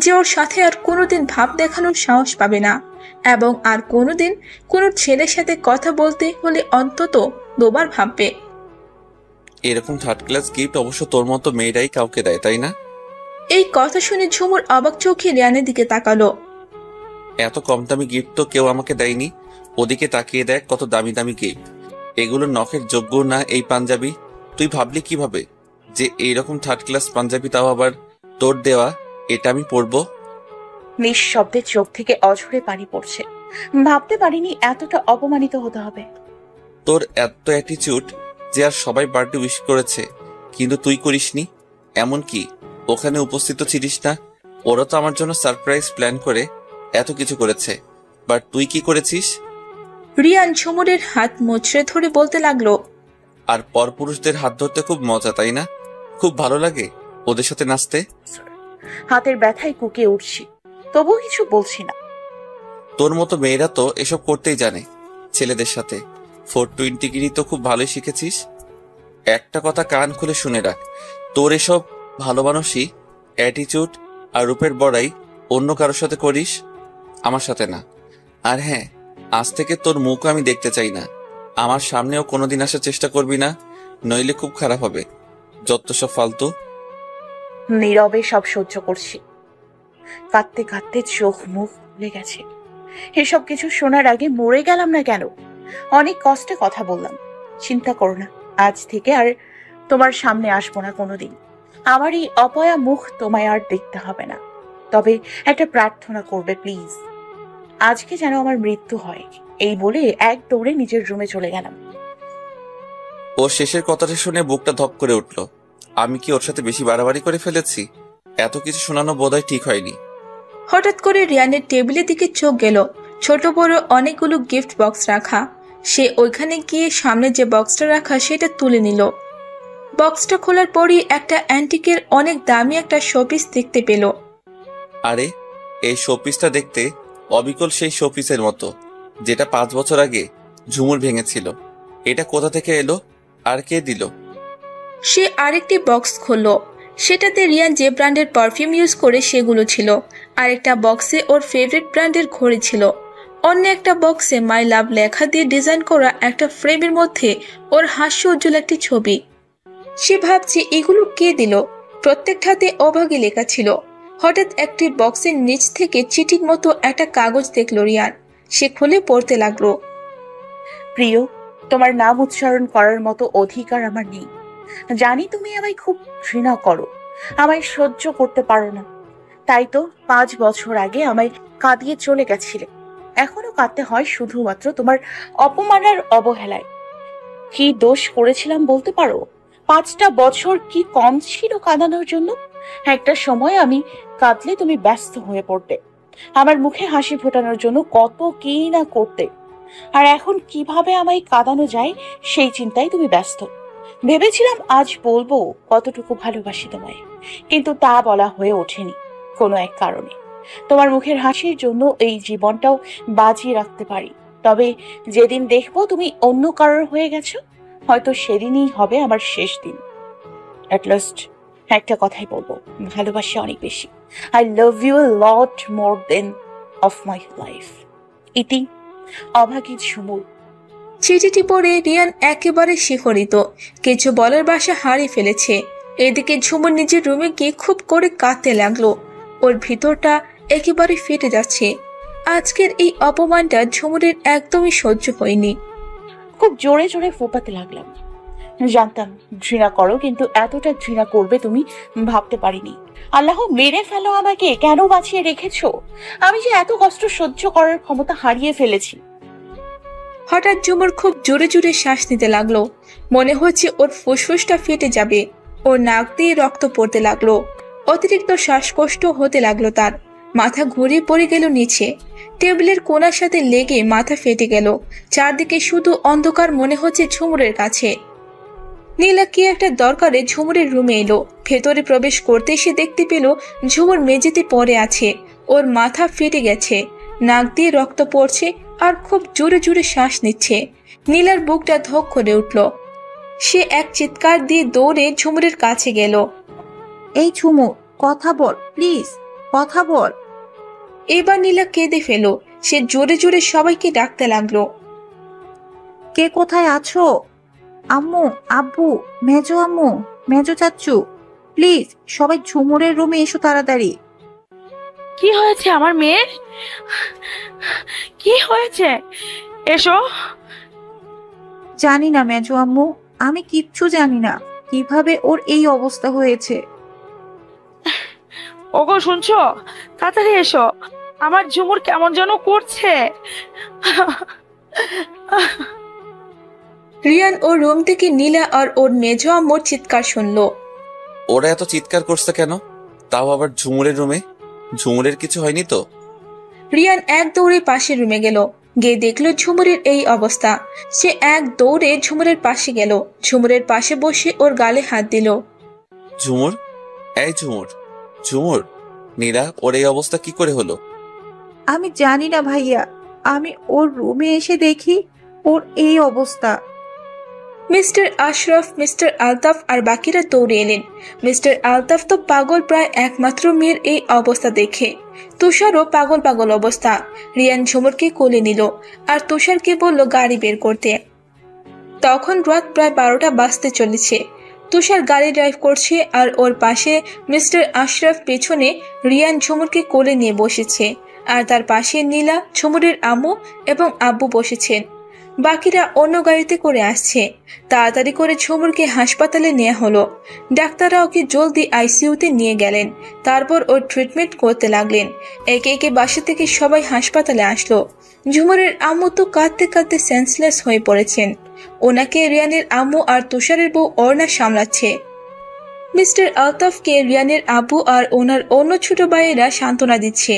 যে ওর সাথে আর কোনোদিন ভাব দেখানোর সাহস পাবে না, এবং আর কোনোদিন কোনো ছেলের সাথে কথা বলতে হলে অন্তত দুবার ভাববে। এরকম থার্ড ক্লাস গিফট অবশ্য তোর মতো মেয়েরাই কাউকে দেয়, তাই না? এই কথা শুনে ঝুমুর অবাক চোখে রিয়ানের দিকে তাকালো। এত কম দামি গিফট তো কেউ আমাকে দেয়নি। ওদিকে তাকিয়ে দেখ কত দামি দামি গিফট। এগুলো নখের যোগ্য না এই পাঞ্জাবি। তুই ভাবলি কিভাবে যে এইরকম থার্ড ক্লাস পাঞ্জাবি, তাও আবার তোর দেওয়া, এটা আমি পরবো? নিঃশব্দে চোখ থেকে অঝরে পানি পড়ছে। ভাবতে পারিনি এতটা অপমানিত হতে হবে। তোর এত অ্যাটিটিউড যে আর সবাই বার্থডে উইশ করেছে, কিন্তু তুই করিসনি। এমনকি ওখানে উপস্থিত ছিলিস না। ওরা তো আমার জন্য সারপ্রাইজ প্ল্যান করে এত কিছু করেছে, বাট তুই কি করেছিস? রিয়ান ঝুমুরের হাত মুচড়ে ধরে বলতে লাগলো, আর পরপুরুষদের হাত ধরতে খুব মজা, তাই না? খুব ভালো লাগে ওদের সাথে নাচতে। হাতের ব্যথায় কুকিয়ে উঠছি, তবুও কিছু বলছি না। তোর মতো মেয়েরা তো এসব করতেই জানে ছেলেদের সাথে। 420 গিরি তো খুব ভালোই শিখেছিস। একটা কথা কান খুলে শুনে রাখ, তোর এসব ভালো মানুষই অ্যাটিটিউড আর রূপের বড়াই অন্য কারোর সাথে করিস, আমার সাথে না। আর হ্যাঁ, আজ থেকে তোর মুখ আমি দেখতে চাই না। আমার সামনেও কোনোদিন আসার চেষ্টা করবি না, নইলে খুব খারাপ হবে। যত সব ফালতু। নীরবে সব সহ্য করছি। কাঁদতে কাঁদতে চোখ মুখ খুলে গেছে। এসব কিছু শোনার আগে মরে গেলাম না কেন? অনেক কষ্টে কথা বললাম। চিন্তা করো না, আজ থেকে আর তোমার সামনে আসবো না কোনোদিন। আমার এই অপয়া মুখ তোমায় আর দেখতে হবে না। তবে একটা প্রার্থনা করবে প্লিজ, আজকে যেন আমার মৃত্যু হয়। এই বলে এক দৌড়ে নিজের রুমে চলে গেলাম। ও শেষের কথাটা শুনে বুকটা ধক করে উঠল। আমি কি ওর সাথে বেশি বাড়াবাড়ি করে ফেলেছি? এত কিছু শোনানো বোধহয় ঠিক হয়নি। হঠাৎ করে রিয়ানের টেবিলের দিকে চোখ গেল। ছোট বড় অনেকগুলো গিফট বক্স রাখা। সে ওইখানে গিয়ে সামনে যে বক্সটা রাখা সেটা তুলে নিল। বক্সটা খোলার পরই একটা অ্যান্টিকের অনেক দামি একটা শোপিস দেখতে পেল। আরে, এই শোপিসটা দেখতে অবিকল সেই শোপিসের মতো যেটা 5 বছর আগে ঝুমুর ভেঙেছিল। এটা কোথা থেকে এলো আর কে দিল? সে আরেকটি বক্স খুলল। সেটাতে রিয়ান যে ব্র্যান্ডের পারফিউম ইউজ করে সেগুলো ছিল। আরেকটা বক্সে ওর ফেভারিট ব্র্যান্ডের ঘড়ি ছিল। অন্য একটা বক্সে মাই লাভ লেখা দিয়ে ডিজাইন করা একটা ফ্রেমের মধ্যে ওর হাস্য উজ্জ্বল একটি ছবি। সে ভাবছে এগুলো কে দিল। প্রত্যেকটাতে অভাগে লেখা ছিল। হঠাৎ একটি বক্সের নিচ থেকে চিঠির মতো একটা কাগজ দেখল রিয়ান। সে খুলে পড়তে লাগলো। প্রিয়, তোমার নাম উচ্চারণ করার মতো অধিকার আমার নেই। জানি তুমি আমায় খুব ঘৃণা করো, আমায় সহ্য করতে পারো না। তাই তো 5 বছর আগে আমায় কাঁদিয়ে চলে গেছিলে। এখনো কাঁদতে হয় শুধুমাত্র তোমার অপমান আর অবহেলায়। কি দোষ করেছিলাম বলতে পারো? 5টা বছর কি কম ছিল কাঁদানোর জন্য? একটা সময় আমি কাঁদলে তুমি ব্যস্ত হয়ে পড়তে, আমার মুখে হাসি ফোটানোর জন্য কত কি না করতে। আর এখন কিভাবে আমায় কাঁদানো যায় সেই চিন্তায় তুমি ব্যস্ত। ভেবেছিলাম আজ বলবো কতটুকু ভালোবাসি তোমায়, কিন্তু তা বলা হয়ে ওঠেনি কোনো এক কারণে। তোমার মুখের হাসির জন্য এই জীবনটাও বাজিয়ে রাখতে পারি, তবে যেদিন দেখবো তুমি অন্য কারোর হয়ে গেছো, হয়তো সেদিনই হবে আমার শেষ দিন। অ্যাট লাস্ট একটা কথাই বলবো, ভালোবাসি অনেক বেশি। I love you a lot more than of my life. ইতি, অভাগী ঝুমুর। চিঠিটি পড়ে রিয়ান একেবারে শিহরিত, কিছু বলার ভাষা হারিয়ে ফেলেছে। এদিকে ঝুমুর নিজের রুমে গিয়ে খুব করে কাঁদতে লাগলো। ওর ভিতরটা একেবারে ফেটে যাচ্ছে। আজকের এই অপমানটা ঝুমুরের একদমই সহ্য হয়নি। খুব জোরে জোরে ফোপাতে লাগলাম। জানতাম ঘৃণা করো, কিন্তু এতটা ঘৃণা করবে তুমি ভাবতে পারিনি। আল্লাহ মেরে ফেলো আমাকে, কেন বাঁচিয়ে রেখেছো? আমি যে এত কষ্ট সহ্য করার ক্ষমতা হারিয়ে ফেলেছি। হঠাৎ ঝুমুর খুব জোরে জোরে শ্বাস নিতে লাগলো। মনে হচ্ছে ওর ফুসফুসটা ফেটে যাবে। ওর নাক দিয়ে রক্ত পড়তে লাগলো। অতিরিক্ত শ্বাসকষ্ট হতে লাগলো তার। মাথা ঘুরে পড়ে গেল নিচে। টেবিলের কোণার সাথে লেগে মাথা ফেটে গেল। চারদিকে শুধু অন্ধকার মনে হচ্ছে ঝুমুরের কাছে। নীলা কি একটা দরকারে ঝুমুরের রুমে এলো। ভেতরে প্রবেশ করতে সে দেখতে পেল ঝুমুর মেঝেতে পড়ে আছে। ওর মাথা ফেটে গেছে, নাক দিয়ে রক্ত পড়ছে আর খুব জোরে জোরে শ্বাস নিচ্ছে। নীলার বুকটা ধক করে উঠল। সে এক চিৎকার দিয়ে দৌড়ে ঝুমুরের কাছে গেল। এই ঝুমুর, কথা বল প্লিজ, কথা বল। এবার নীলা কেঁদে ফেল। সে জোরে জোরে সবাইকে ডাকতে লাগলো। কে কোথায় আছো? আম্মু, আব্বু, মেজো আম্মু, মেজো চাচ্চু, প্লিজ সবাই ঝুমুরের রুমে এসো তাড়াতাড়ি। কি হয়েছে আমার মেয়ের? কি হয়েছে? এসো। জানি না মেজো আম্মু, আমি কিচ্ছু জানি না কিভাবে ওর এই অবস্থা হয়েছে। ওগো শুনছো? তাড়াতাড়ি এসো, আমার ঝুমুর কেমন যেন করছে। রিয়ান ওর রুম থেকে নীলা আর ওর মেজো আম্মুর চিৎকার শুনলো। ওরা এত চিৎকার করছে কেন? তাও আবার ঝুমুরের রুমে? ঝুমুরের কিছু হয়নি তো? রিয়ান এক দৌড়ে পাশের রুমে গেল। গিয়ে দেখলো ঝুমুরের এই অবস্থা। সে এক দৌড়ে ঝুমুরের পাশে গেল। ঝুমুরের পাশে বসে ওর গালে হাত দিল। ঝুমুর, এই ঝুমুর, ঝুমুর, নীলা, ওর এই অবস্থা কি করে হলো? আমি জানি না ভাইয়া, আমি ওর রুমে এসে দেখি ওর এই অবস্থা। মিস্টার আশরাফ, মিস্টার আলতাফ আর বাকিরা দৌড়ে এলেন। মিস্টার আলতাফ তো পাগল প্রায় একমাত্র মেয়ের এই অবস্থা দেখে। তুষারও পাগল পাগল অবস্থা। রিয়ান ঝুমুরকে কোলে নিল আর তুষারকে বলল গাড়ি বের করতে। তখন রাত প্রায় 12টা বাজতে চলেছে। তুষার গাড়ি ড্রাইভ করছে আর ওর পাশে মিস্টার আশরাফ পেছনে রিয়ান ঝুমুরকে কোলে নিয়ে বসেছে। আর তার পাশে নীলা, ঝুমুরের আম্মু এবং আব্বু বসেছেন। বাকিরা অন্য গাড়িতে করে আসছে। তাড়াতাড়ি করে ঝুমুরকে হাসপাতালে নেওয়া হলো। ডাক্তাররা ওকে জলদি আইসিইউতে নিয়ে গেলেন। তারপর ওর ট্রিটমেন্ট করতে লাগলেন। একে একে বাসা থেকে সবাই হাসপাতালে আসলো। ঝুমুরের আম্মু তো কাঁদতে কাঁদতে সেন্সলেস হয়ে পড়েছেন। ওনাকে রিয়ানের আম্মু আর তুষারের বউ অর্ণা সামলাচ্ছে। মিস্টার আলতাফকে রিয়ানের আব্বু আর ওনার অন্য ছোট ভাইয়েরা সান্ত্বনা দিচ্ছে।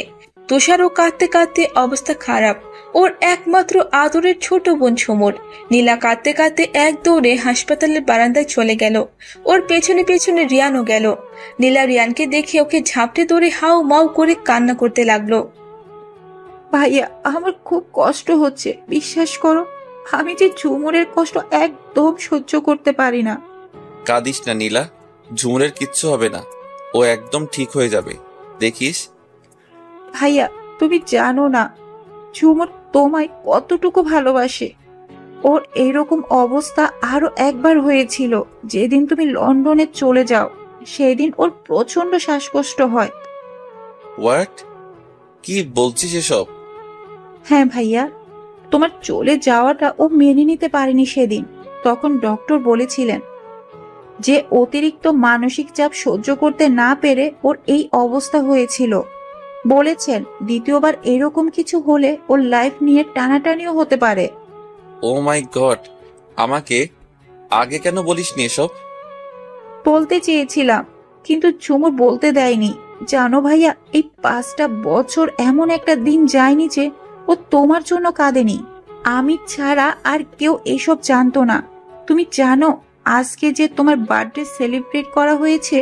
তুষারও কাঁদতে কাঁদতে অবস্থা খারাপ। ওর একমাত্র আদরের ছোট বোন ঝুমুর। নীলা কাঁদতে কাঁদতে এক দৌড়ে হাসপাতালের বারান্দায় চলে গেল। ওর পেছনে পেছনে রিয়ানও গেল। নীলা রিয়ানকে দেখে ওকে ঝাপটে ধরে হাউ মাউ করে কান্না করতে লাগলো। ভাইয়া, আমার খুব কষ্ট হচ্ছে, বিশ্বাস করো। আমি যে ঝুমুরের কষ্ট একদম সহ্য করতে পারি না। কাঁদিস না নীলা, ঝুমুরের কিচ্ছু হবে না। ও একদম ঠিক হয়ে যাবে, দেখিস। ভাইয়া, তুমি জানো না ঝুমুর তোমায় কতটুকু ভালোবাসে। ওর এইরকম অবস্থা আরো একবার হয়েছিল যেদিন তুমি লন্ডনে চলে যাও। সেদিন ওর প্রচন্ড শ্বাসকষ্ট হয়। হোয়াট? কি বলছিস এসব? হ্যাঁ ভাইয়া, তোমার চলে যাওয়াটা ও মেনে নিতে পারেনি সেদিন। তখন ডক্টর বলেছিলেন যে অতিরিক্ত মানসিক চাপ সহ্য করতে না পেরে ওর এই অবস্থা হয়েছিল। বলেছেন দ্বিতীয়বার এরকম কিছু হলে ওর লাইফ নিয়ে টানাটানিও হতে পারে। ও মাই গড, আমাকে আগে কেন বলিসনি এসব? বলতে চেয়েছিলাম, কিন্তু ঝুমুর বলতে দেয়নি। জানো ভাইয়া, এই 5টা বছর এমন একটা দিন যায়নি যে ও তোমার জন্য কাঁদেনি। আমি ছাড়া আর কেউ এসব জানতো না। তুমি জানো আজকে যে তোমার বার্থডে সেলিব্রেট করা হয়েছে,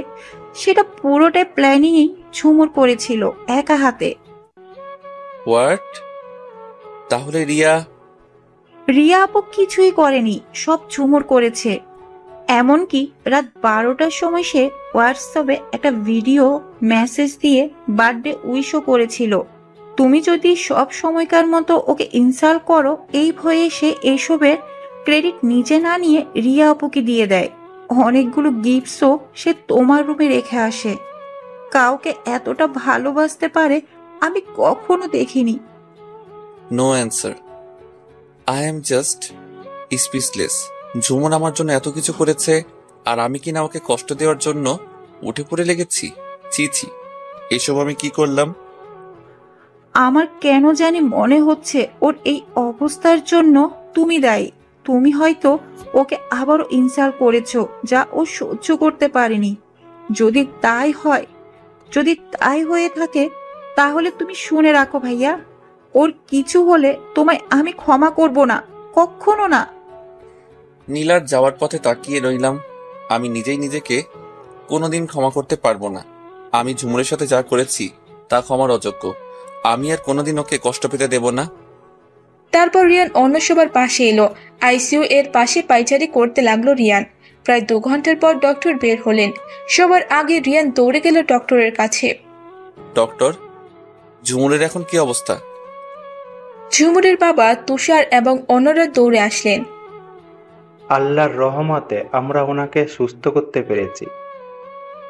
সেটা পুরোটাই প্ল্যানিংই ঝুমুর করেছিল একা হাতে। হোয়াট? তাহলে রিয়া আপু কিছুই করেনি, সব ঝুমুর করেছে। এমনকি রাত 12টার সময় সে হোয়াটসঅ্যাপে একটা ভিডিও মেসেজ দিয়ে বার্থডে উইশও করেছিল। তুমি যদি সব সময়কার মতো ওকে ইনসাল্ট করো, এই ভয়ে সে এসবের ক্রেডিট নিজে না নিয়ে রিয়া আপুকে দিয়ে দেয়। অনেকগুলো গিফটসও সে তোমার রুমে রেখে আসে। কাউকে এতটা ভালোবাসতে পারে আমি কখনো দেখিনি। No answer. I am just speechless. Jhumur আমার জন্য এত কিছু করেছে, আর আমি কিনা ওকে কষ্ট দেওয়ার জন্য উঠে পড়ে লেগেছি। ছি ছি, এসব আমি কি করলাম? আমার কেন জানি মনে হচ্ছে ওর এই অবস্থার জন্য তুমি দায়ী। তুমি হয়তো ওকে আবারও ইনসাল্ট করেছো, যা ও সহ্য করতে পারেনি। যদি তাই হয়ে থাকে, তাহলে তুমি শুনে রাখো ভাইয়া, ওর কিছু হলে তোমায় আমি ক্ষমা করব না, কখনো না। নীলার যাওয়ার পথে তাকিয়ে রইলাম। আমি নিজেই নিজেকে কোনোদিন ক্ষমা করতে পারবো না। আমি ঝুমুরের সাথে যা করেছি তা ক্ষমার অযোগ্য। আমি আর কোনোদিন ওকে কষ্ট পেতে দেব না। তারপর রিয়ান অন্য সবার পাশে এলো। আইসিইউ এর পাশে পায়চারি করতে লাগলো রিয়ান। প্রায় 2 ঘন্টার পর ডক্টর বের হলেন। সবার আগে রিয়ান দৌড়ে গেল ডক্টরের কাছে। ডক্টর, ঝুমুরের এখন কি অবস্থা? ঝুমুরের বাবা তুষার এবং অন্যরা দৌড়ে আসলেন। আল্লাহর রহমতে আমরা ওনাকে সুস্থ করতে পেরেছি।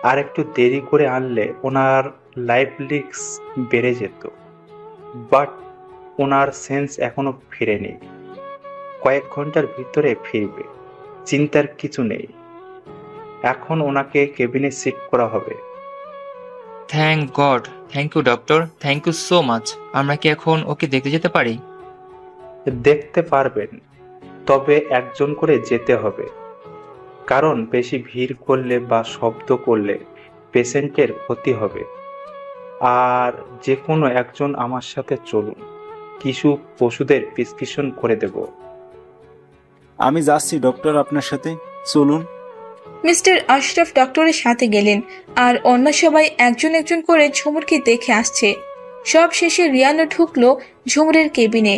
আর একটু দেরি করে আনলে ওনার লাইফ রিস্ক বেড়ে যেত। বাট ওনার সেন্স এখনো ফিরেনি। কয়েক ঘন্টার ভিতরে ফিরবে, চিন্তার কিছু নেই। এখন ওনাকে কেবিনে শিফট করা হবে। Thank god, thank you doctor, thank you so much. আমরা কি এখন ওকে দেখতে যেতে পারি? দেখতে পারবেন, তবে একজন করে যেতে হবে। কারণ বেশি ভিড় করলে বা শব্দ করলে পেশেন্টের ক্ষতি হবে। আর যে কোনো একজন আমার সাথে চলুন, কিছু ওষুধের প্রেসক্রিপশন করে দেব। আমি যাচ্ছি ডক্টর, আপনার সাথে চলুন। মিস্টার আশরাফ ডক্টরের সাথে গেলেন, আর অন্য সবাই একজন একজন করে ঝুমুরকে দেখে আসছে। সব শেষে রিয়ানও ঢুকলো ঝুমুরের কেবিনে।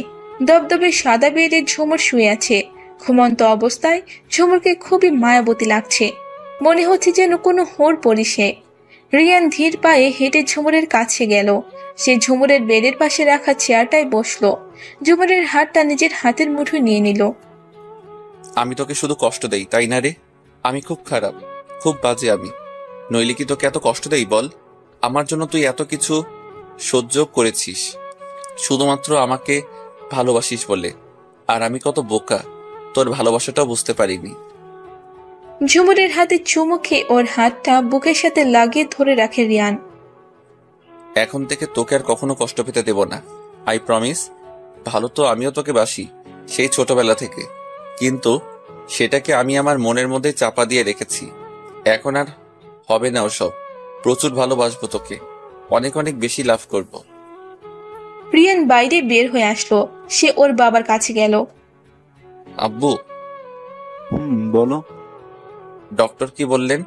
দবদবে সাদা বেডে ঝুমুর শুয়ে আছে। ঘুমন্ত অবস্থায় ঝুমুরকে খুবই মায়াবতী লাগছে। মনে হচ্ছে যেন কোনো হোর পরি সে। রিয়ান ধীর পায়ে হেঁটে ঝুমুরের কাছে গেল। সে ঝুমুরের বেডের পাশে রাখা চেয়ারটায় বসলো। ঝুমুরের হাতটা নিজের হাতের মুঠোয় নিয়ে নিল। আমি তোকে শুধু কষ্ট দেই, তাই না রে? আমি খুব খারাপ, খুব বাজে আমি। নইলে কি তোকে এত কষ্ট দেই বল? আমার জন্য তুই এত কিছু সহ্য করেছিস শুধুমাত্র আমাকে ভালোবাসিস বলে। আর আমি কত বোকা, তোর ভালোবাসাটাও বুঝতে পারিনি। ঝুমুরের হাতে চুমু খেয়ে ওর হাতটা বুকের সাথে লাগিয়ে ধরে রাখে রিয়ান। এখন থেকে তোকে আর কখনো কষ্ট পেতে দেব না, আই প্রমিস। ভালো তো আমিও তোকে বাসি, সেই ছোটবেলা থেকে। কিন্তু সেটাকে আমি আমার মনের মধ্যে চাপা দিয়ে রেখেছি। এখন আর হবে না ওসব। প্রচুর ভালোবাসবো তোকে, অনেক অনেক বেশি লাভ করব। রিয়ান বাইরে বের হয়ে আসলো। সে ওর বাবার কাছে গেল। আব্বু। বলো। ডক্টর কি বললেন?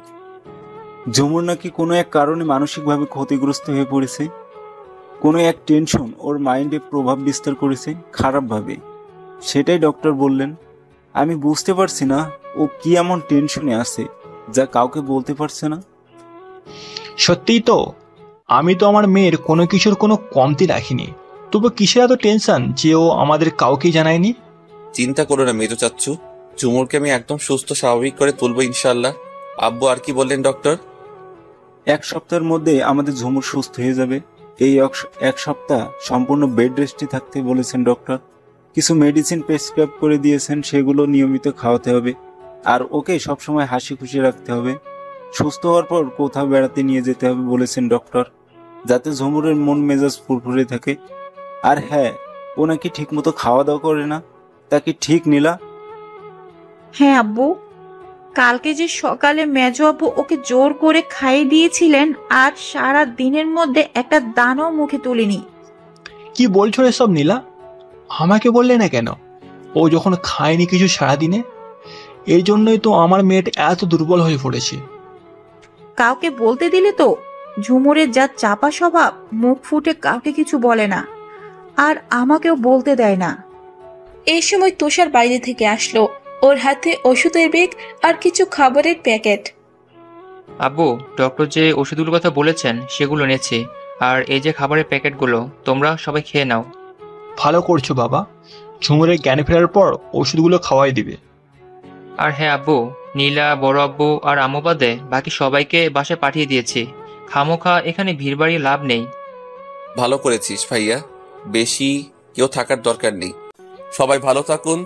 ঝুমুর নাকি কোনো এক কারণে মানসিকভাবে ক্ষতিগ্রস্ত হয়ে পড়েছে। কোনো এক টেনশন ওর মাইন্ডে প্রভাব বিস্তার করেছে খারাপভাবে, সেটাই ডক্টর বললেন। আমি বুঝতে পারছি না ও কি এমন টেনশনে আছে যা কাউকে বলতে পারছে না। সত্যিই তো, আমি তো আমার মেয়ের কোনো কিছুর কোনো কমতি রাখিনি। তবু কিসের এত টেনশন যে ও আমাদের কাউকেই জানায়নি? চিন্তা করো না মেজো চাচ্চু, ঝুমুরকে আমি একদম সুস্থ স্বাভাবিক করে তুলবো ইনশাল্লাহ। আব্বু আর কি বললেন ডক্টর? 1 সপ্তাহের মধ্যে আমাদের ঝুমুর সুস্থ হয়ে যাবে। এই এক সপ্তাহ সম্পূর্ণ বেড রেস্টে থাকতে বলেছেন ডক্টর। কিছু মেডিসিন প্রেসক্রাইব করে দিয়েছেন, সেগুলো নিয়মিত খাওয়াতে হবে। আর ওকে সবসময় হাসি খুশি রাখতে হবে। সুস্থ হওয়ার পর কোথাও বেড়াতে নিয়ে যেতে হবে বলেছেন ডক্টর, যাতে ঝুমুরের মন মেজাজ ফুরফুরে থাকে। আর হ্যাঁ, ও নাকি ঠিক মতো খাওয়া দাওয়া করে না, তা কি ঠিক নীলা? হ্যাঁ আব্বু, কালকে যে সকালে মেজো আব্বু ওকে জোর করে খাইয়ে দিয়েছিলেন আর সারা দিনের মধ্যে একটা দানাও মুখে তুলিনি। কি বলছো এসব নীলা? আমাকে বললে না কেন? ও যখন খায়নি কিছু সারাদিনে, এই জন্যই তো আমার মেয়েটা এত দুর্বল হয়ে পড়েছে। কাউকে বলতে দিলে তো? ঝুমুরের যা চাপা স্বভাব, মুখ ফুটে কাউকে কিছু বলে না, আর আমাকেও বলতে দেয় না। এই সময় তুষার বাইরে থেকে আসলো, ওর হাতে ওষুধের ব্যাগ আর কিছু খাবারের প্যাকেট। আব্বু, ডক্টর যে ওষুধগুলোর কথা বলেছেন সেগুলো এনেছি, আর এই যে খাবারের প্যাকেটগুলো, তোমরা সবাই খেয়ে নাও। ভালো করছো বাবা, ঝুমুরের জ্ঞান ফেরার পর ওষুধগুলো খাওয়াই দিবে। আর হ্যাঁ আব্বু, নীলা, বড় আব্বু আর আম্মু বাদে বাকি সবাইকে বাসায় পাঠিয়ে দিয়েছি। খামোখা এখানে ভিড় বাড়িয়ে লাভ নেই। ভালো করেছিস ভাইয়া, বেশি কেউ থাকার দরকার নেই। সবাই ভালো থাকুন।